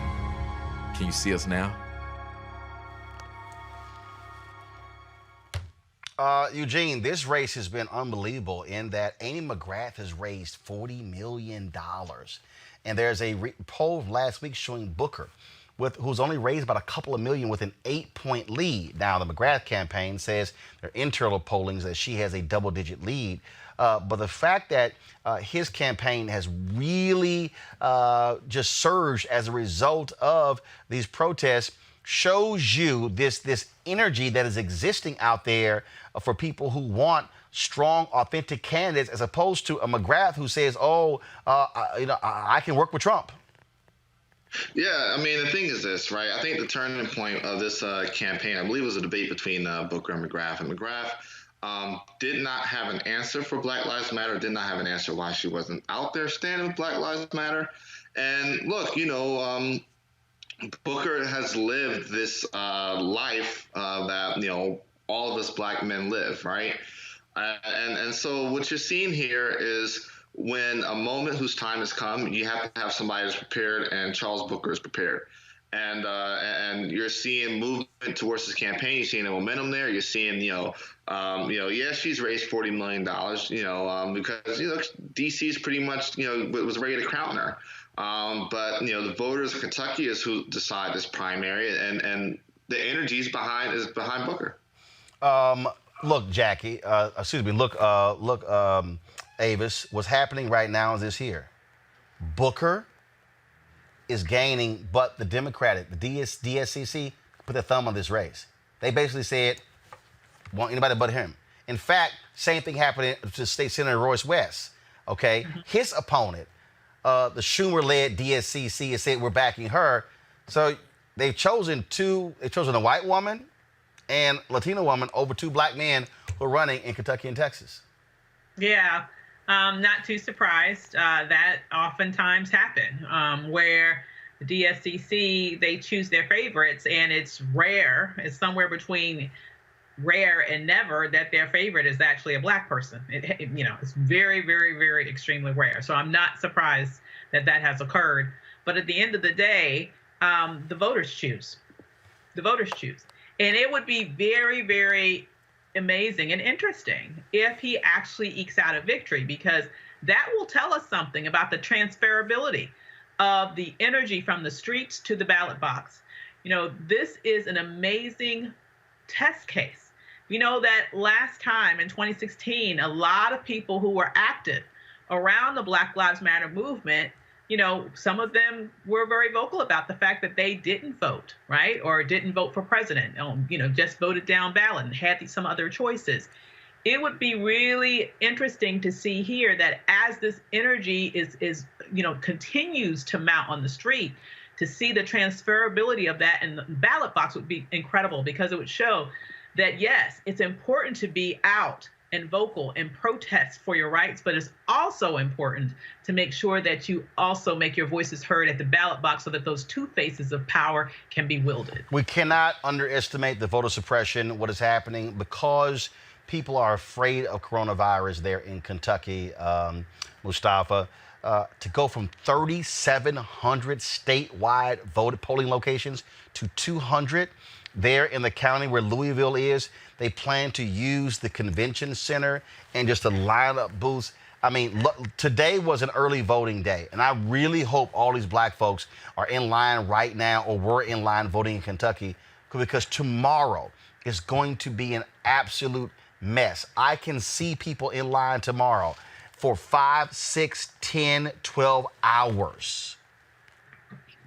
S17: Can you see us now?
S1: Eugene, this race has been unbelievable in that Amy McGrath has raised $40 million. And there's a poll last week showing Booker, who's only raised about a couple of million with an 8-point lead. Now, the McGrath campaign says their internal pollings that she has a double-digit lead. But the fact that his campaign has really just surged as a result of these protests shows you this energy that is existing out there for people who want strong, authentic candidates, as opposed to a McGrath who says, I can work with Trump.
S12: Yeah, I mean, the thing is this, right? I think the turning point of this campaign, I believe it was a debate between Booker and McGrath. And McGrath did not have an answer for Black Lives Matter, did not have an answer why she wasn't out there standing with Black Lives Matter. And look, Booker has lived this life that, all of us black men live, right? And so what you're seeing here is when a moment whose time has come, you have to have somebody that's prepared, and Charles Booker is prepared. And you're seeing movement towards this campaign. You're seeing the momentum there. You're seeing, she's raised $40 million, because, DC's pretty much, was ready to crown her. But, the voters of Kentucky is who decide this primary, and the energy is behind Booker.
S1: Look, Jackie, Avis, what's happening right now is this here. Booker is gaining, but the DSCC put their thumb on this race. They basically said, want anybody but him. In fact, same thing happened to State Senator Royce West, okay? His opponent, the Schumer-led DSCC, has said we're backing her. So they've chosen a white woman and Latino woman over two black men who are running in Kentucky and Texas.
S7: Yeah. Not too surprised. That oftentimes happen where the DSCC, they choose their favorites, and it's rare. It's somewhere between rare and never that their favorite is actually a black person. It's very, very, very extremely rare. So I'm not surprised that that has occurred. But at the end of the day, the voters choose. The voters choose. And it would be very, very amazing and interesting if he actually ekes out a victory, because that will tell us something about the transferability of the energy from the streets to the ballot box. This is an amazing test case. We know that last time in 2016, a lot of people who were active around the Black Lives Matter movement, some of them were very vocal about the fact that they didn't vote, right? Or didn't vote for president, just voted down ballot and had some other choices. It would be really interesting to see here that as this energy is continues to mount on the street, to see the transferability of that in the ballot box would be incredible, because it would show that, yes, it's important to be out and vocal and protest for your rights, but it's also important to make sure that you also make your voices heard at the ballot box so that those two faces of power can be wielded.
S1: We cannot underestimate the voter suppression, what is happening, because people are afraid of coronavirus there in Kentucky, Mustafa. To go from 3,700 statewide polling locations to 200 there in the county where Louisville is. They plan to use the convention center and just to line up booths. I mean, look, today was an early voting day, and I really hope all these black folks are in line right now, or were in line voting in Kentucky, because tomorrow is going to be an absolute mess. I can see people in line tomorrow for 5, 6, 10, 12 hours.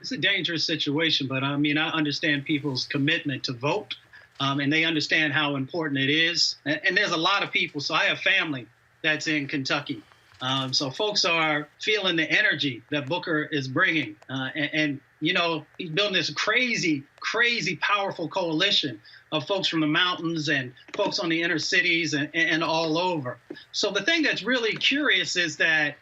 S13: It's a dangerous situation, but I understand people's commitment to vote, and they understand how important it is. And there's a lot of people. So I have family that's in Kentucky. So folks are feeling the energy that Booker is bringing. And he's building this crazy, crazy powerful coalition of folks from the mountains and folks on the inner cities and all over. So the thing that's really curious is that,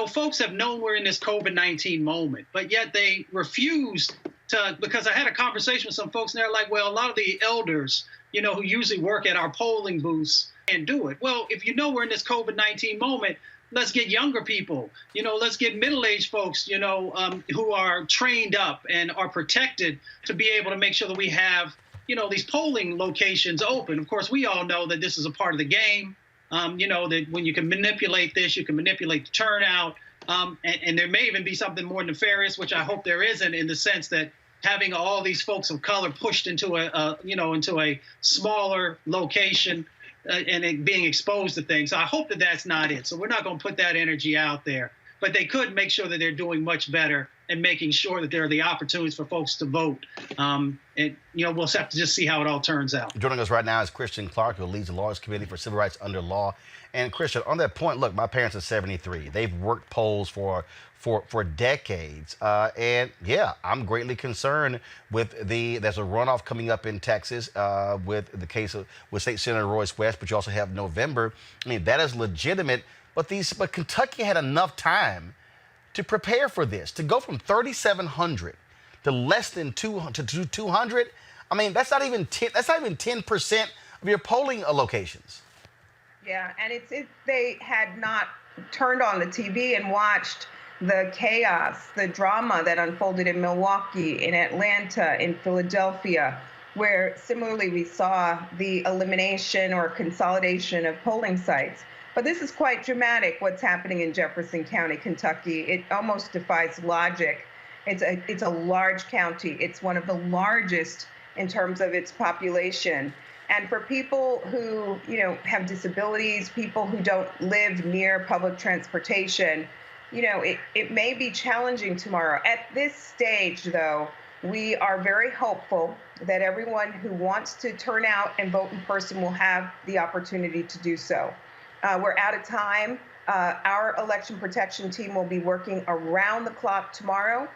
S13: folks have known we're in this COVID-19 moment, but yet they refuse to, because I had a conversation with some folks and they're like, well, a lot of the elders, who usually work at our polling booths can't do it. Well, if we're in this COVID-19 moment, let's get younger people, let's get middle-aged folks, who are trained up and are protected to be able to make sure that we have, these polling locations open. Of course, we all know that this is a part of the game. That when you can manipulate this, you can manipulate the turnout. And there may even be something more nefarious, which I hope there isn't, in the sense that having all these folks of color pushed into a smaller location and it being exposed to things. So I hope that that's not it. So we're not going to put that energy out there. but they could make sure that they're doing much better and making sure that there are the opportunities for folks to vote. And, we'll have to just see how it all turns out.
S1: Joining us right now is Christian Clark, who leads the Lawyers Committee for Civil Rights Under Law. And Christian, on that point, look, my parents are 73. They've worked polls for decades. And yeah, I'm greatly concerned with there's a runoff coming up in Texas with the case with State Senator Royce West, but you also have November. I mean, that is legitimate, but Kentucky had enough time to prepare for this, to go from 3,700 to less than 200. I mean, that's not even 10% of your polling locations.
S2: Yeah, and they had not turned on the TV and watched the chaos, the drama that unfolded in Milwaukee, in Atlanta, in Philadelphia, where similarly we saw the elimination or consolidation of polling sites. But this is quite dramatic, what's happening in Jefferson County, Kentucky. It almost defies logic. It's a large county. It's one of the largest in terms of its population. And for people who, have disabilities, people who don't live near public transportation, it may be challenging tomorrow. At this stage, though, we are very hopeful that everyone who wants to turn out and vote in person will have the opportunity to do so. We're out of time. Our election protection team will be working around the clock tomorrow.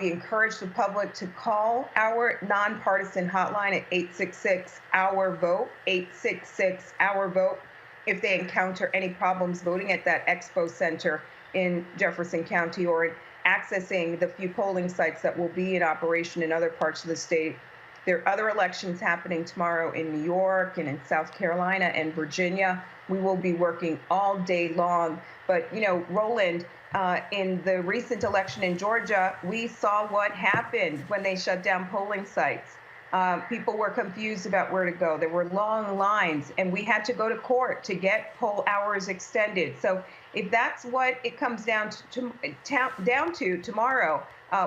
S2: We encourage the public to call our nonpartisan hotline at 866-OUR-VOTE, 866-OUR-VOTE, if they encounter any problems voting at that expo center in Jefferson County or in accessing the few polling sites that will be in operation in other parts of the state. There are other elections happening tomorrow in New York and in South Carolina and Virginia. We will be working all day long. But, Roland, in the recent election in Georgia, we saw what happened when they shut down polling sites. People were confused about where to go. There were long lines, and we had to go to court to get poll hours extended. So if that's what it comes down to tomorrow,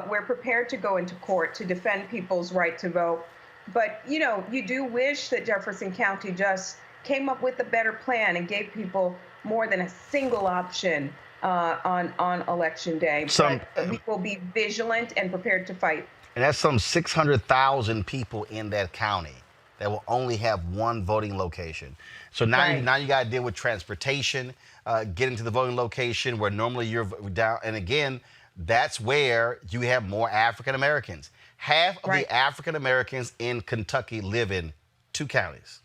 S2: we're prepared to go into court to defend people's right to vote. But, you do wish that Jefferson County just came up with a better plan and gave people more than a single option on election day. But we will be vigilant and prepared to fight.
S1: And that's some 600,000 people in that county that will only have one voting location. So now, you got to deal with transportation, getting to the voting location where normally you're down. And again, that's where you have more African Americans. Half of the African Americans in Kentucky live in 2 counties.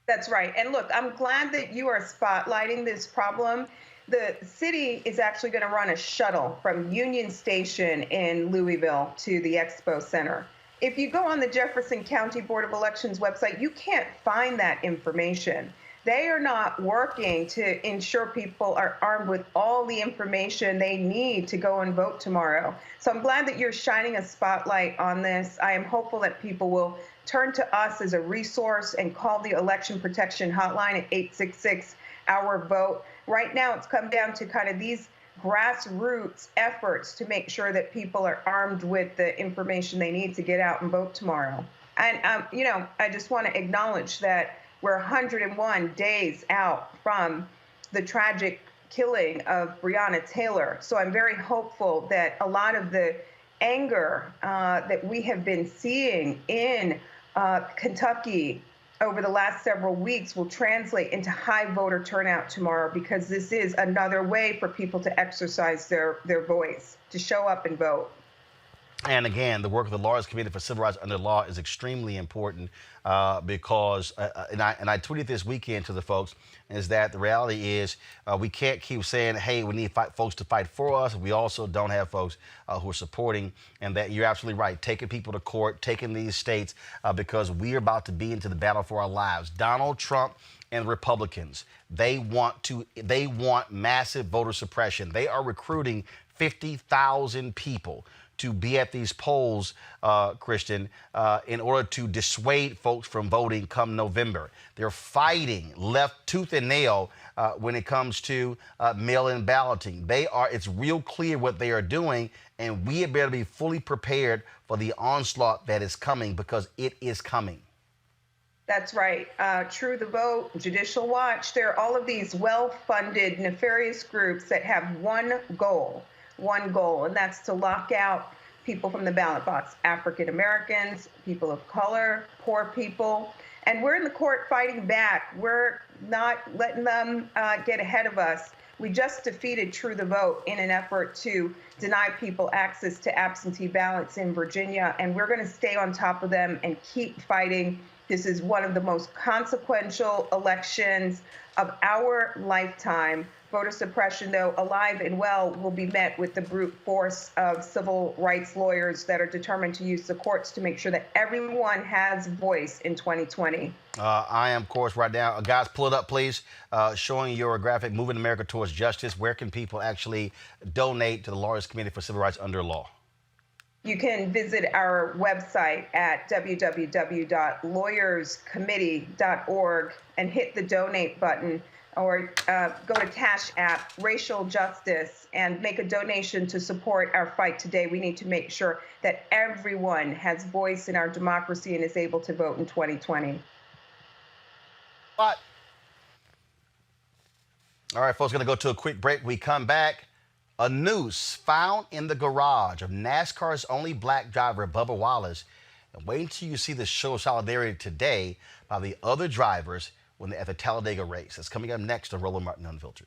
S2: That's right. And look, I'm glad that you are spotlighting this problem. The city is actually going to run a shuttle from Union Station in Louisville to the Expo Center. If you go on the Jefferson County Board of Elections website, you can't find that information. They are not working to ensure people are armed with all the information they need to go and vote tomorrow. So I'm glad that you're shining a spotlight on this. I am hopeful that people will turn to us as a resource and call the election protection hotline at 866-OUR-VOTE. Right now, it's come down to kind of these grassroots efforts to make sure that people are armed with the information they need to get out and vote tomorrow. And, I just want to acknowledge that we're 101 days out from the tragic killing of Breonna Taylor. So I'm very hopeful that a lot of the anger that we have been seeing in Kentucky over the last several weeks will translate into high voter turnout tomorrow, because this is another way for people to exercise their voice, to show up and vote.
S1: And again, the work of the Lawyers Committee for Civil Rights Under Law is extremely important because, and I tweeted this weekend to the folks, is that the reality is we can't keep saying, hey, we need folks to fight for us. We also don't have folks who are supporting, and that you're absolutely right, taking people to court, taking these states, because we are about to be into the battle for our lives. Donald Trump and Republicans, they want massive voter suppression. They are recruiting 50,000 people to be at these polls, Christian, in order to dissuade folks from voting come November. They're fighting left tooth and nail when it comes to mail-in balloting. It's real clear what they are doing, and we had better be fully prepared for the onslaught that is coming, because it is coming.
S2: That's right. True the Vote, Judicial Watch, there are all of these well-funded, nefarious groups that have one goal, and that's to lock out people from the ballot box, African Americans, people of color, poor people. And we're in the court fighting back. We're not letting them get ahead of us. We just defeated True the Vote in an effort to deny people access to absentee ballots in Virginia, and we're going to stay on top of them and keep fighting. This is one of the most consequential elections of our lifetime. Voter suppression, though, alive and well, will be met with the brute force of civil rights lawyers that are determined to use the courts to make sure that everyone has voice in 2020.
S1: I am, of course, right now. Guys, pull it up, please. Showing your graphic, Moving America Towards Justice. Where can people actually donate to the Lawyers Committee for Civil Rights Under Law?
S2: You can visit our website at www.lawyerscommittee.org and hit the donate button, or go to Cash App, Racial Justice, and make a donation to support our fight today. We need to make sure that everyone has voice in our democracy and is able to vote in 2020.
S1: But all right, folks, going to go to a quick break. We come back. A noose found in the garage of NASCAR's only black driver, Bubba Wallace. And wait until you see the show of solidarity today by the other drivers when they're at the Talladega race. That's coming up next on Roland Martin Unfiltered.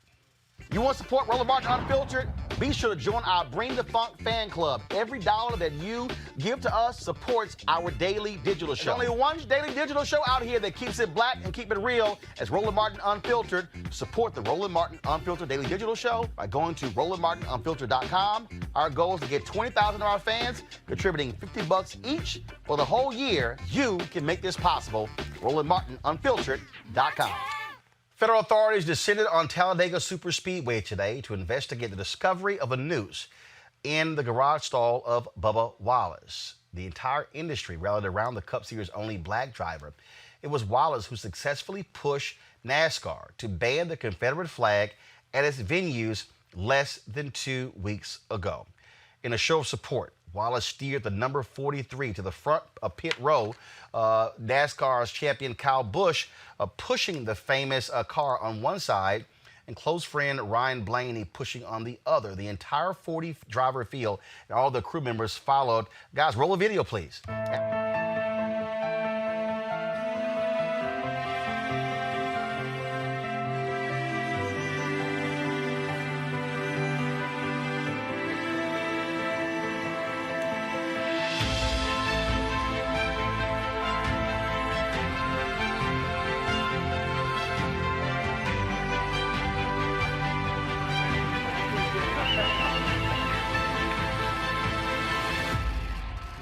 S1: You want to support Roland Martin Unfiltered? Be sure to join our Bring the Funk fan club. Every dollar that you give to us supports our daily digital show. There's only one daily digital show out here that keeps it black and keep it real as Roland Martin Unfiltered. Support the Roland Martin Unfiltered daily digital show by going to RolandMartinUnfiltered.com. Our goal is to get 20,000 of our fans contributing $50 each for the whole year. You can make this possible. RolandMartinUnfiltered.com. Federal authorities descended on Talladega Superspeedway today to investigate the discovery of a noose in the garage stall of Bubba Wallace. The entire industry rallied around the Cup Series' only black driver. It was Wallace who successfully pushed NASCAR to ban the Confederate flag at its venues less than 2 weeks ago. In a show of support, Wallace steered the number 43 to the front of pit row. NASCAR's champion Kyle Busch pushing the famous car on one side, and close friend Ryan Blaney pushing on the other. The entire 40-driver field and all the crew members followed. Guys, roll a video, please.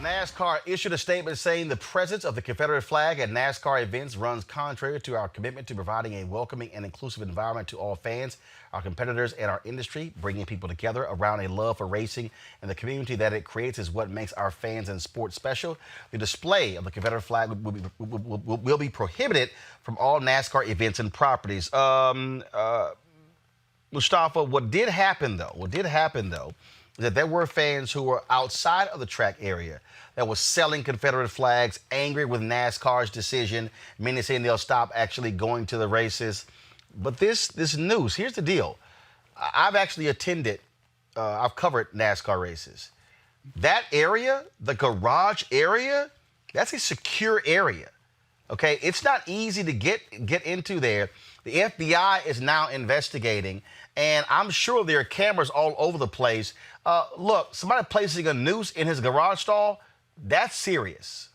S1: NASCAR issued a statement saying the presence of the Confederate flag at NASCAR events runs contrary to our commitment to providing a welcoming and inclusive environment to all fans, our competitors, and our industry. Bringing people together around a love for racing and the community that it creates is what makes our fans and sports special. The display of the Confederate flag will be prohibited from all NASCAR events and properties. Mustafa, what did happen though, is that there were fans who were outside of the track area that was selling Confederate flags, angry with NASCAR's decision, many saying they'll stop actually going to the races. But this news, here's the deal. I've actually attended, I've covered NASCAR races. That area, the garage area, that's a secure area. Okay, it's not easy to get into there. The FBI is now investigating, and I'm sure there are cameras all over the place. Look, somebody placing a noose in his garage stall, that's serious.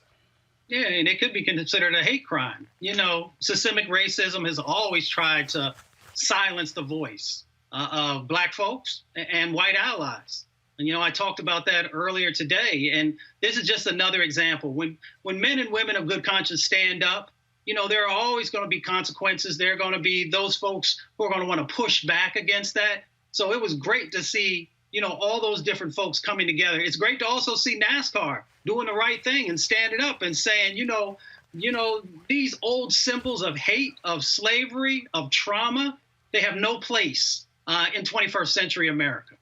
S13: Yeah, and it could be considered a hate crime. You know, systemic racism has always tried to silence the voice of black folks and white allies. And, you know, I talked about that earlier today, and this is just another example. When men and women of good conscience stand up, you know, there are always going to be consequences. There are going to be those folks who are going to want to push back against that. So it was great to see, you know, all those different folks coming together. It's great to also see NASCAR doing the right thing and standing up and saying, you know, these old symbols of hate, of slavery, of trauma, they have no place in 21st century America.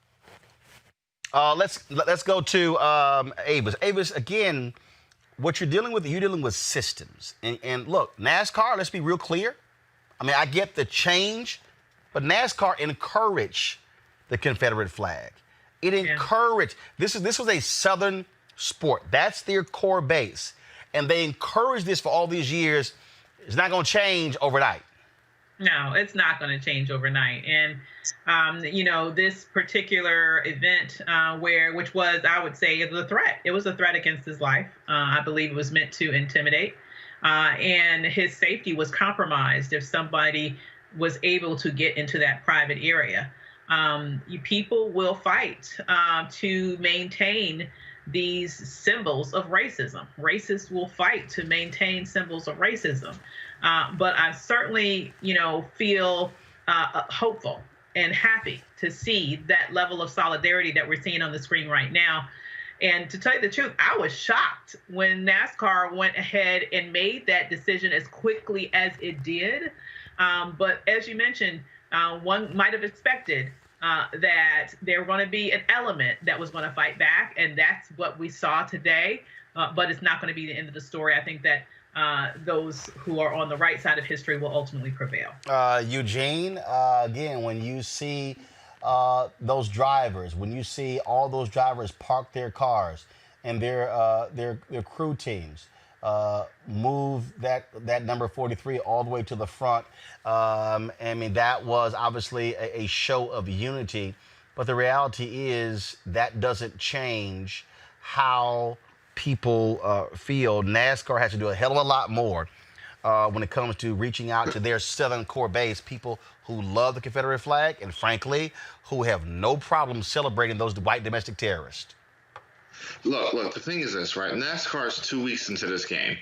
S1: Let's go to Avis. Avis, again, what you're dealing with systems. And look, NASCAR, let's be real clear. I mean, I get the change, but NASCAR encouraged the Confederate flag. It encouraged, this was a Southern sport. That's their core base. And they encouraged this for all these years. It's not going to change overnight.
S7: No, it's not going to change overnight. And, you know, this particular event which was, I would say, a threat. It was a threat against his life. I believe it was meant to intimidate. And his safety was compromised if somebody was able to get into that private area. People will fight to maintain these symbols of racism. Racists will fight to maintain symbols of racism. But I certainly, you know, feel hopeful and happy to see that level of solidarity that we're seeing on the screen right now. And to tell you the truth, I was shocked when NASCAR went ahead and made that decision as quickly as it did. But as you mentioned, one might have expected that there were going to be an element that was going to fight back, and that's what we saw today. But it's not going to be the end of the story. I think that those who are on the right side of history will ultimately prevail.
S1: Eugene, again, when you see those drivers, when you see all those drivers park their cars and their crew teams move that number 43 all the way to the front, I mean, that was obviously a show of unity. But the reality is that doesn't change how people feel. NASCAR has to do a hell of a lot more when it comes to reaching out to their Southern core base, people who love the Confederate flag and, frankly, who have no problem celebrating those white domestic terrorists.
S12: Look, the thing is this, right? NASCAR is 2 weeks into this game.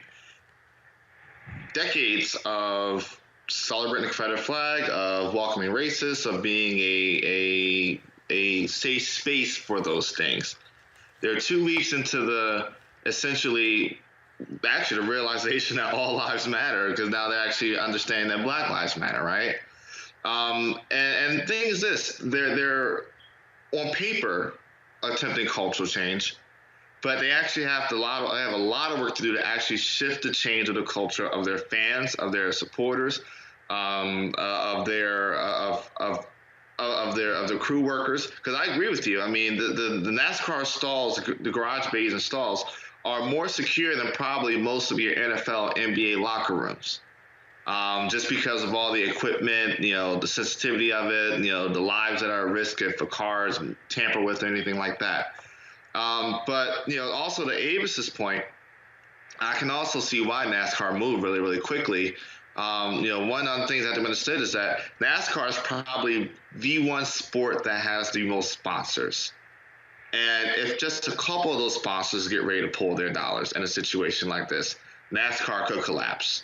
S12: Decades of celebrating the Confederate flag, of welcoming racists, of being a safe space for those things. They're 2 weeks into the realization that all lives matter, because now they actually understand that Black lives matter, right? And the thing is this, they're on paper attempting cultural change, but they actually have a lot of work to do to actually shift the change of the culture of their fans, of their supporters, of their crew workers. Because I agree with you. I mean, the NASCAR stalls, the garage bays and stalls, are more secure than probably most of your NFL, NBA locker rooms. Just because of all the equipment, you know, the sensitivity of it, you know, the lives that are at risk if a car is tampered with or anything like that. But, you know, also to Avis's point, I can also see why NASCAR moved really, really quickly. You know, one of the things that I've understood is that NASCAR is probably the one sport that has the most sponsors. And if just a couple of those sponsors get ready to pull their dollars in a situation like this, NASCAR could collapse.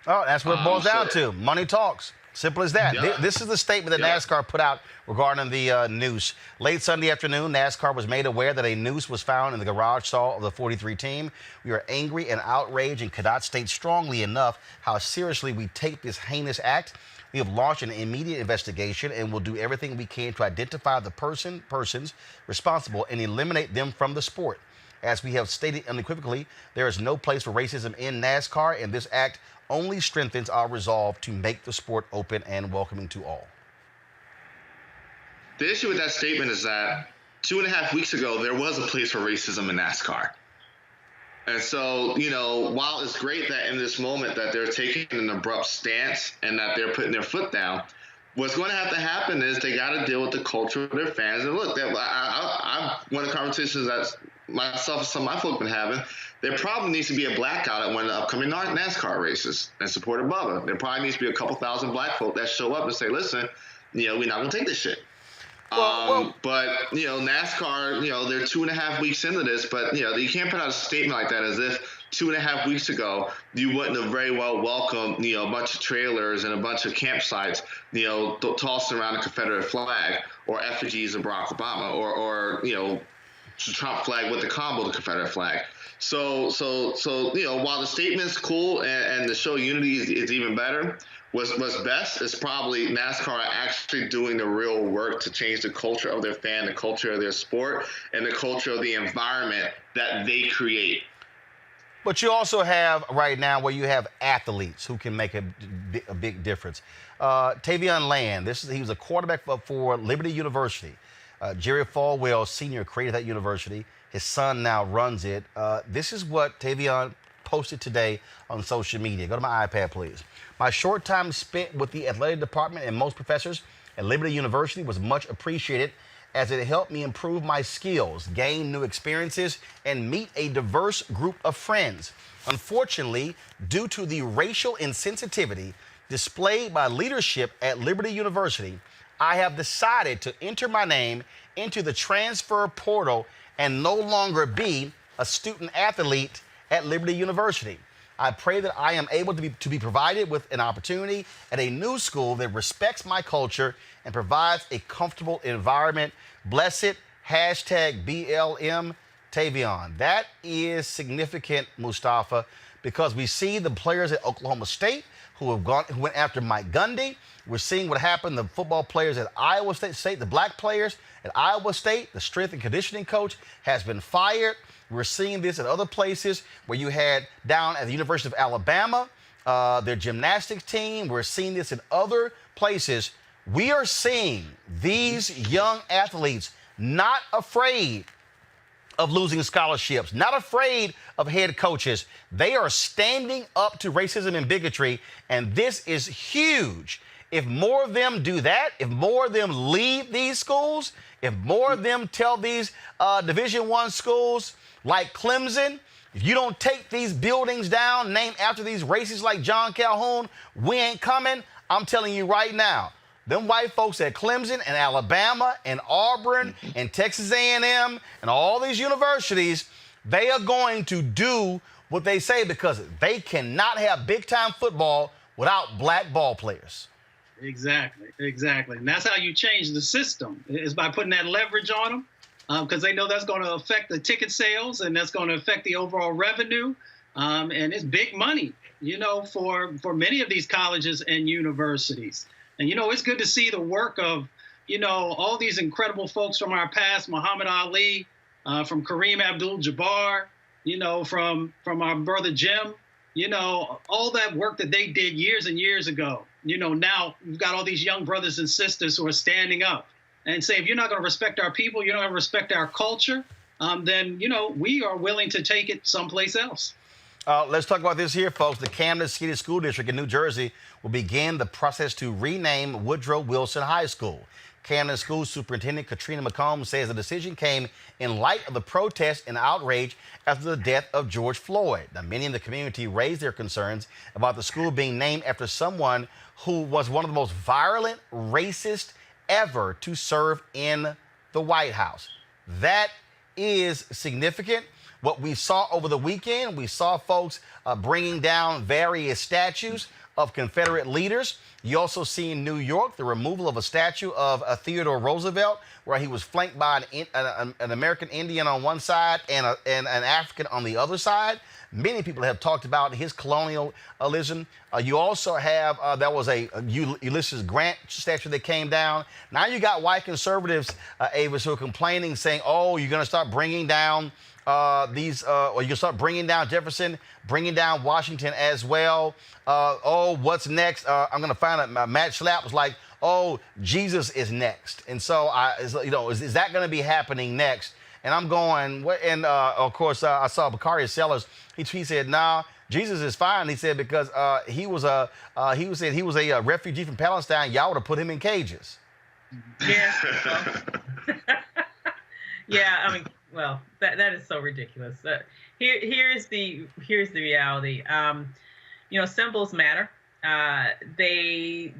S1: Oh, that's what it boils down to. Money talks. Simple as that.
S12: Yeah.
S1: This is the statement that NASCAR put out regarding the noose. Late Sunday afternoon, NASCAR was made aware that a noose was found in the garage stall of the 43 team. We are angry and outraged and cannot state strongly enough how seriously we take this heinous act. We have launched an immediate investigation and will do everything we can to identify the persons responsible and eliminate them from the sport. As we have stated unequivocally, there is no place for racism in NASCAR, and this act only strengthens our resolve to make the sport open and welcoming to all.
S12: The issue with that statement is that 2.5 weeks ago, there was a place for racism in NASCAR. And so, you know, while it's great that in this moment that they're taking an abrupt stance and that they're putting their foot down, what's going to have to happen is they got to deal with the culture of their fans. And look, one of the conversations that myself and some of my folk have been having, there probably needs to be a blackout at one of the upcoming NASCAR races and support of Bubba. There probably needs to be a couple thousand black folk that show up and say, listen, you know, we're not going to take this shit. But, you know, NASCAR, you know, they're 2.5 weeks into this, but, you know, you can't put out a statement like that as if 2.5 weeks ago you wouldn't have very well welcomed, you know, a bunch of trailers and a bunch of campsites, you know, tossing around the Confederate flag or effigies of Barack Obama or you know, the Trump flag with the combo, the Confederate flag. So you know, while the statement's cool and the show unity is even better, what's best is probably NASCAR actually doing the real work to change the culture of their fan, the culture of their sport, and the culture of the environment that they create.
S1: But you also have right now where you have athletes who can make a big difference. Tavion Land, he was a quarterback for Liberty University. Jerry Falwell Sr. created that university. His son now runs it. This is what Tavion posted today on social media. Go to my iPad, please. My short time spent with the athletic department and most professors at Liberty University was much appreciated, as it helped me improve my skills, gain new experiences, and meet a diverse group of friends. Unfortunately, due to the racial insensitivity displayed by leadership at Liberty University, I have decided to enter my name into the transfer portal and no longer be a student athlete at Liberty University. I pray that I am able to be provided with an opportunity at a new school that respects my culture and provides a comfortable environment. Bless it. Hashtag BLM Tavion. That is significant, Mustafa, because we see the players at Oklahoma State who went after Mike Gundy. We're seeing what happened to the football players at Iowa State, the black players at Iowa State. The strength and conditioning coach has been fired. We're seeing this at other places where you had down at the University of Alabama, their gymnastics team. We're seeing this in other places. We are seeing these young athletes not afraid of losing scholarships, not afraid of head coaches. They are standing up to racism and bigotry, and this is huge. If more of them do that, if more of them leave these schools, if more of them tell these Division I schools like Clemson, if you don't take these buildings down named after these racists like John Calhoun, we ain't coming. I'm telling you right now, them white folks at Clemson and Alabama and Auburn and Texas A&M and all these universities, they are going to do what they say because they cannot have big-time football without black ball players.
S13: Exactly. And that's how you change the system, is by putting that leverage on them, because they know that's going to affect the ticket sales and that's going to affect the overall revenue. And it's big money, for many of these colleges and universities. And, it's good to see the work of, all these incredible folks from our past, Muhammad Ali, from Kareem Abdul-Jabbar, from our brother Jim, all that work that they did years and years ago. Now we've got all these young brothers and sisters who are standing up and say, if you're not going to respect our people, you're not going to respect our culture, then, we are willing to take it someplace else.
S1: Let's talk about this here, folks. The Camden City School District in New Jersey will begin the process to rename Woodrow Wilson High School. Camden School Superintendent Katrina McComb says the decision came in light of the protests and outrage after the death of George Floyd. Now, many in the community raised their concerns about the school being named after someone who was one of the most violent racists ever to serve in the White House. That is significant. What we saw over the weekend, we saw folks bringing down various statues of Confederate leaders. You also see in New York the removal of a statue of Theodore Roosevelt, where he was flanked by an American Indian on one side and an African on the other side. Many people have talked about his colonialism. You also have, there was a Ulysses Grant statue that came down. Now you got white conservatives, Avis, who are complaining, saying, oh, you're going to start bringing down or you start bringing down Jefferson, bringing down Washington as well. What's next? I'm going to find out. Matt Schlapp was like, oh, Jesus is next. And so, is that going to be happening next? And I'm going, and of course, I saw Bakari Sellers. He said, nah, Jesus is fine. He said, because he was a refugee from Palestine. Y'all would have put him in cages.
S7: Yeah. Yeah, I mean, well, that is so ridiculous. Here's the reality. Symbols matter. They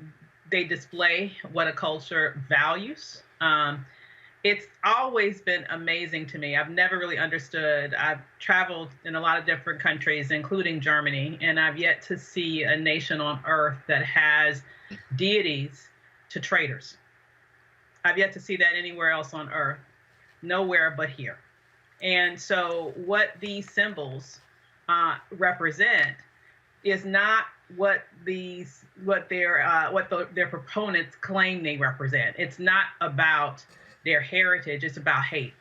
S7: display what a culture values. It's always been amazing to me. I've never really understood. I've traveled in a lot of different countries, including Germany, and I've yet to see a nation on earth that has deities to traitors. I've yet to see that anywhere else on earth. Nowhere but here. And so what these symbols represent is not what their proponents claim they represent. It's not about their heritage. It's about hate.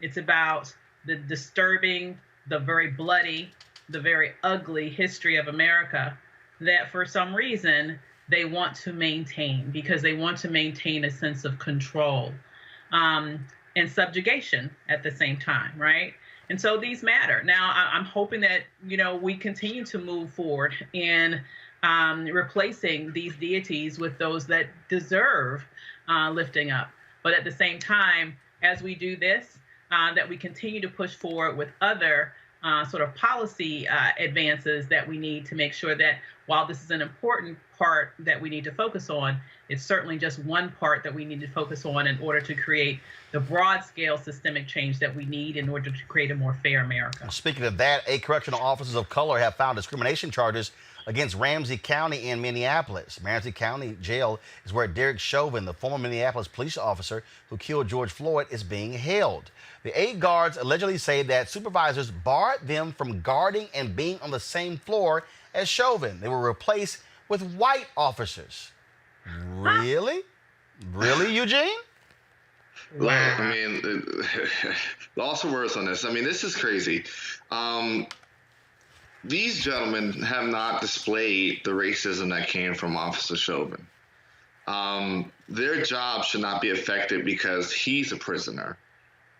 S7: It's about the disturbing, the very bloody, the very ugly history of America that for some reason they want to maintain, because they want to maintain a sense of control and subjugation at the same time, right? And so these matter. Now, I'm hoping that, we continue to move forward in replacing these deities with those that deserve lifting up. But at the same time, as we do this, that we continue to push forward with other sort of policy advances that we need to make sure that while this is an important part that we need to focus on, it's certainly just one part that we need to focus on in order to create the broad-scale systemic change that we need in order to create a more fair America.
S1: Speaking of that, 8 correctional officers of color have filed discrimination charges against Ramsey County in Minneapolis. Ramsey County Jail is where Derek Chauvin, the former Minneapolis police officer who killed George Floyd, is being held. The 8 guards allegedly say that supervisors barred them from guarding and being on the same floor as Chauvin. They were replaced with white officers. Really? Really, Eugene?
S12: Well, I mean, lots of words on this. I mean, this is crazy. These gentlemen have not displayed the racism that came from Officer Chauvin. Their job should not be affected because he's a prisoner.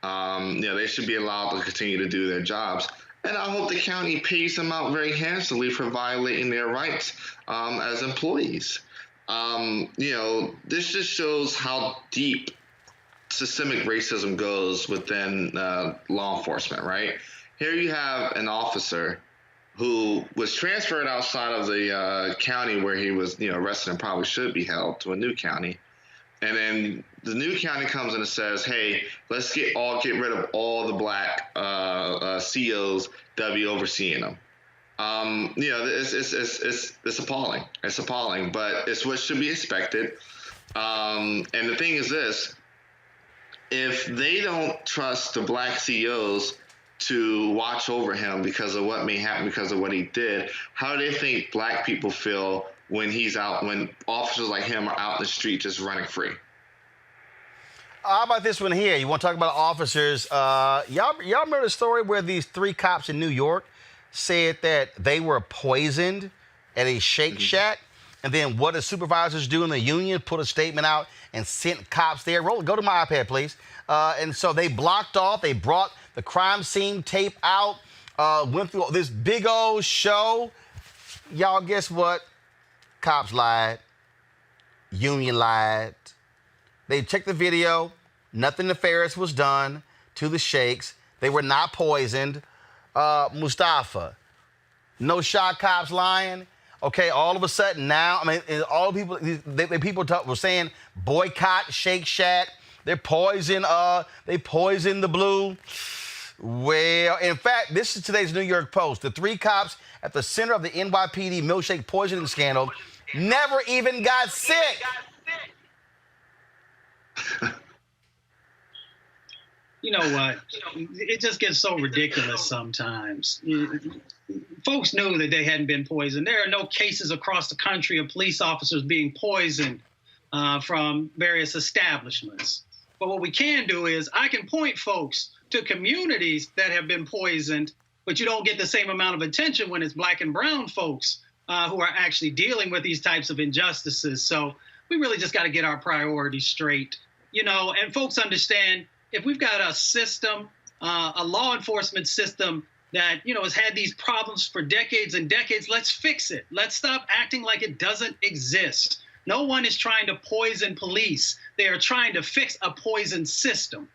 S12: They should be allowed to continue to do their jobs. And I hope the county pays them out very handsomely for violating their rights as employees. This just shows how deep systemic racism goes within law enforcement, right? Here you have an officer who was transferred outside of the county where he was, arrested and probably should be held, to a new county. And then the new county comes in and says, hey, let's get rid of all the black COs that be overseeing them. It's appalling. It's appalling, but it's what should be expected. And the thing is this, if they don't trust the black CEOs to watch over him because of what may happen because of what he did, how do they think black people feel when he's out, when officers like him are out in the street just running free?
S1: How about this one here? You want to talk about officers? Y'all remember the story where these 3 cops in New York said that they were poisoned at a Shake Shack? And then what did supervisors do in the union? Put a statement out and sent cops there. Roland, go to my iPad, please. And so they blocked off. They brought the crime scene tape out, went through this big old show. Y'all, guess what? Cops lied. Union lied. They checked the video. Nothing nefarious was done to the Shakes. They were not poisoned. Mustafa, no shot cops lying. Okay, all of a sudden now, all people were saying boycott Shake Shack. They poison the blue. Well, in fact, this is today's New York Post. The 3 cops at the center of the NYPD milkshake poisoning scandal never even got sick.
S13: You know what? It just gets so ridiculous sometimes. Folks knew that they hadn't been poisoned. There are no cases across the country of police officers being poisoned from various establishments. But what we can do is I can point folks to communities that have been poisoned, but you don't get the same amount of attention when it's black and brown folks who are actually dealing with these types of injustices. So we really just got to get our priorities straight, and folks understand if we've got a system, a law enforcement system that, has had these problems for decades and decades, let's fix it. Let's stop acting like it doesn't exist. No one is trying to poison police. They are trying to fix a poisoned system.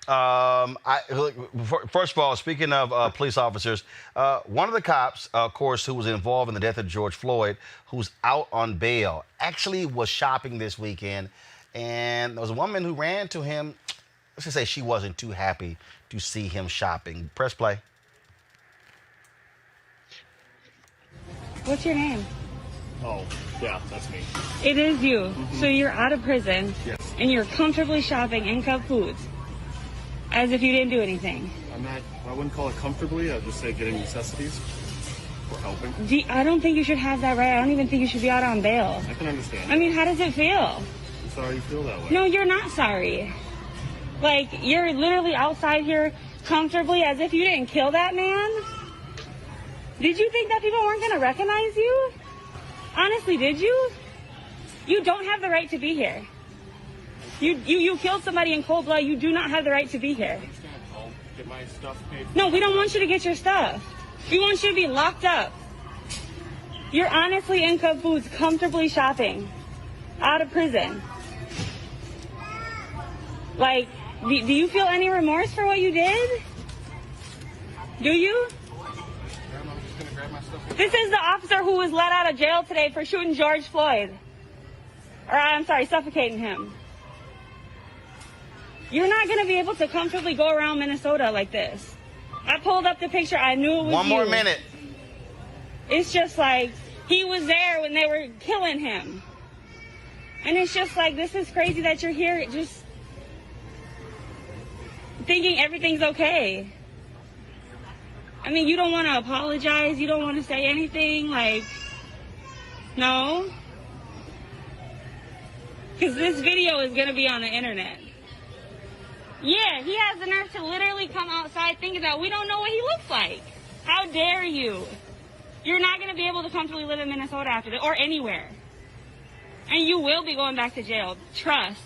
S1: First of all, speaking of police officers, one of the cops, of course, who was involved in the death of George Floyd, who's out on bail, actually was shopping this weekend. And there was a woman who ran to him. Let's just say she wasn't too happy to see him shopping. Press play.
S3: What's your name?
S5: Oh, yeah, that's me.
S3: It is you. Mm-hmm. So you're out of prison.
S5: Yes.
S3: And you're comfortably shopping in Cub Foods. As if you didn't do anything.
S5: I wouldn't call it comfortably. I'd just say getting necessities for helping.
S3: I don't think you should have that right. I don't even think you should be out on bail.
S5: I can understand.
S3: I mean, how does it feel?
S5: I'm sorry you feel that way.
S3: No, you're not sorry. Like, you're literally outside here comfortably as if you didn't kill that man. Did you think that people weren't going to recognize you? Honestly, did you? You don't have the right to be here. You killed somebody in cold blood. You do not have the right to be here.
S5: Get my stuff paid.
S3: No, we don't want you to get your stuff. We want you to be locked up. You're honestly in Cub Foods comfortably shopping out of prison. Like, do you feel any remorse for what you did? Do you? This is the officer who was let out of jail today for shooting George Floyd. Or, I'm sorry, suffocating him. You're not going to be able to comfortably go around Minnesota like this. I pulled up the picture. I knew it was
S1: One more minute.
S3: It's just like, he was there when they were killing him. And it's just like, this is crazy that you're here just thinking everything's okay. I mean, you don't want to apologize. You don't want to say anything. Like, no. Because this video is going to be on the internet. Yeah, he has the nerve to literally come outside thinking that we don't know what he looks like. How dare you? You're not going to be able to comfortably live in Minnesota after this, or anywhere. And you will be going back to jail. Trust.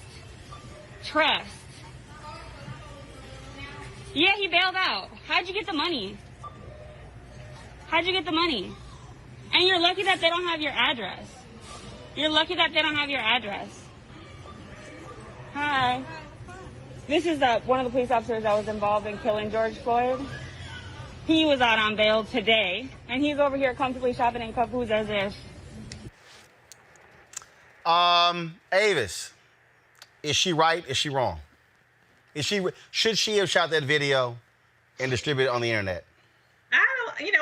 S3: Trust. Yeah, he bailed out. How'd you get the money? How'd you get the money? And you're lucky that they don't have your address. You're lucky that they don't have your address. Hi. This is one of the police officers that was involved in killing George Floyd. He was out on bail today, and he's over here comfortably shopping in Cub Foods as if.
S1: Avis, is she right? Is she wrong? Should she have shot that video and distributed it on the internet?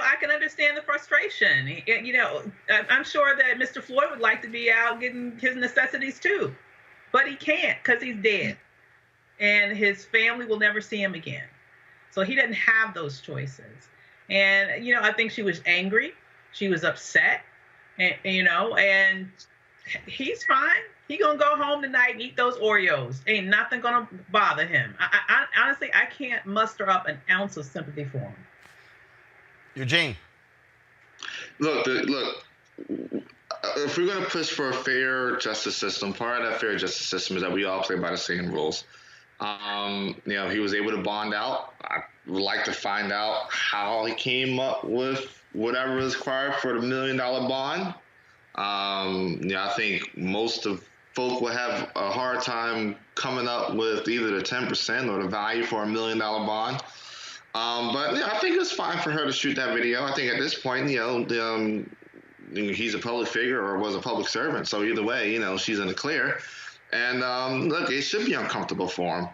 S7: I can understand the frustration. I'm sure that Mr. Floyd would like to be out getting his necessities too, but he can't because he's dead, and his family will never see him again. So he doesn't have those choices. And I think she was angry. She was upset, and he's fine. He gonna go home tonight and eat those Oreos. Ain't nothing gonna bother him. I honestly, I can't muster up an ounce of sympathy for him.
S1: Eugene.
S12: Look, if we're going to push for a fair justice system, part of that fair justice system is that we all play by the same rules. He was able to bond out. I would like to find out how he came up with whatever is required for the $1 million bond. I think most of folk will have a hard time coming up with either the 10% or the value for $1 million bond. But I think it's fine for her to shoot that video. I think at this point, he's a public figure or was a public servant. So either way, she's in the clear. And look, it should be uncomfortable for him.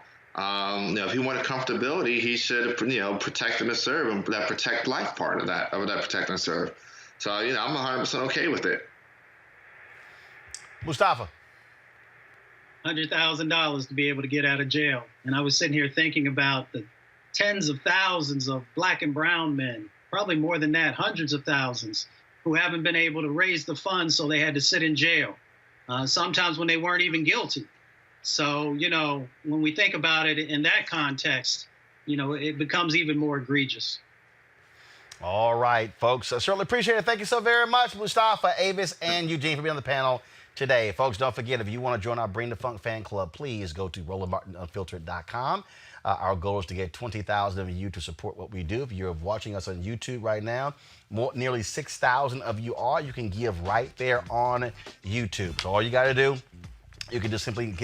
S12: If he wanted comfortability, he should, protect and serve, and that protect life part of that protect and serve. So, I'm 100% okay with it.
S1: Mustafa.
S13: $100,000 to be able to get out of jail. And I was sitting here thinking about the tens of thousands of black and brown men, probably more than that, hundreds of thousands, who haven't been able to raise the funds, so they had to sit in jail, sometimes when they weren't even guilty. So, when we think about it in that context, it becomes even more egregious.
S1: All right, folks. I certainly appreciate it. Thank you so very much, Mustafa, Avis, and Eugene for being on the panel today. Folks, don't forget, if you want to join our Bring the Funk fan club, please go to RolandMartinUnfiltered.com. Our goal is to get 20,000 of you to support what we do. If you're watching us on YouTube right now, nearly 6,000 of you are. You can give right there on YouTube. So all you got to do, you can just simply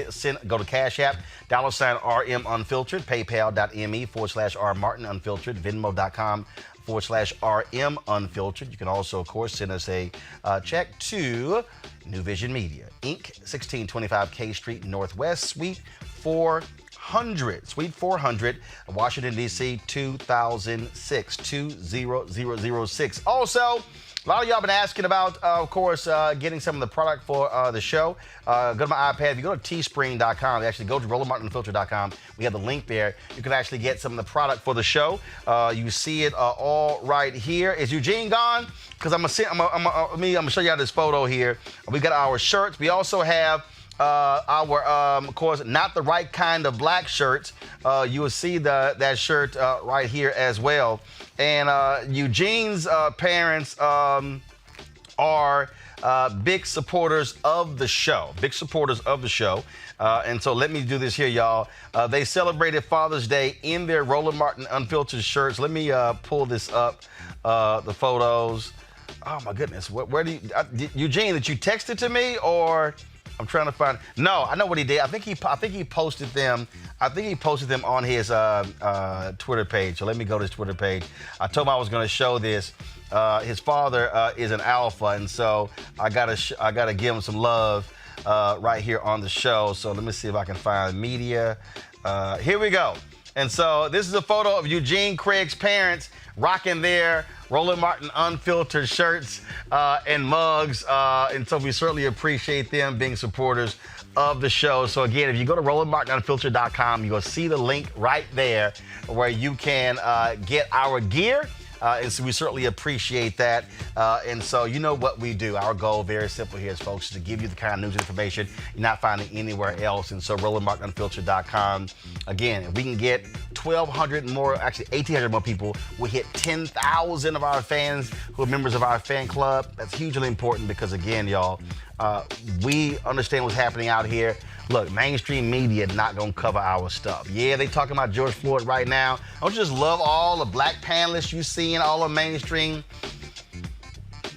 S1: go to Cash App, $RM Unfiltered, PayPal.me/R Martin Unfiltered, Venmo.com/RM Unfiltered. You can also, of course, send us a check to New Vision Media, Inc., 1625 K Street Northwest, Suite 400, Washington, D.C., 2006, 20006. Also, a lot of y'all been asking about, of course, getting some of the product for the show. Go to my iPad. If you go to teespring.com, actually go to RolandMartinUnfiltered.com. We have the link there. You can actually get some of the product for the show. You see it all right here. Is Eugene gone? Because I'm gonna show you this photo here. We got our shirts. We also have our, of course, Not the Right Kind of Black shirts. You will see that shirt right here as well. And Eugene's parents are big supporters of the show. And so let me do this here, y'all. They celebrated Father's Day in their Roland Martin Unfiltered shirts. Let me pull this up, the photos. Oh, my goodness. Where do you, Eugene, did you text it to me, or I'm trying to find? No, I know what he did. I think he posted them. I think he posted them on his Twitter page. So let me go to his Twitter page. I told him I was going to show this. His father is an alpha, and so I gotta give him some love right here on the show. So let me see if I can find media. Here we go. And so this is a photo of Eugene Craig's parents rocking their Roland Martin Unfiltered shirts and mugs. And so we certainly appreciate them being supporters of the show. So again, if you go to RolandMartinUnfiltered.com, you'll see the link right there where you can get our gear. And so we certainly appreciate that. And so you know what we do. Our goal, very simple here, is, folks, to give you the kind of news and information you're not finding anywhere else. And so RolandMartinUnfiltered.com. Again, if we can get 1,200 more, actually 1,800 more people, we hit 10,000 of our fans who are members of our fan club. That's hugely important because, again, y'all, we understand what's happening out here. Look, mainstream media not gonna cover our stuff. Yeah, they talking about George Floyd right now. Don't you just love all the black panelists you see in all the mainstream?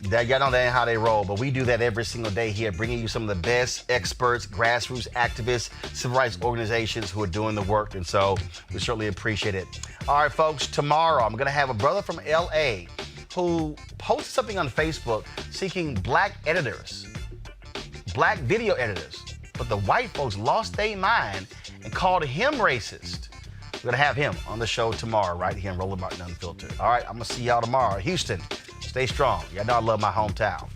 S1: Y'all know that ain't how they roll, but we do that every single day here, bringing you some of the best experts, grassroots activists, civil rights organizations who are doing the work, and so we certainly appreciate it. All right, folks, tomorrow I'm gonna have a brother from LA who posted something on Facebook seeking black editors, black video editors. But the white folks lost their mind and called him racist. We're going to have him on the show tomorrow right here in Roland Martin Unfiltered. All right, I'm going to see y'all tomorrow. Houston, stay strong. Y'all know I love my hometown.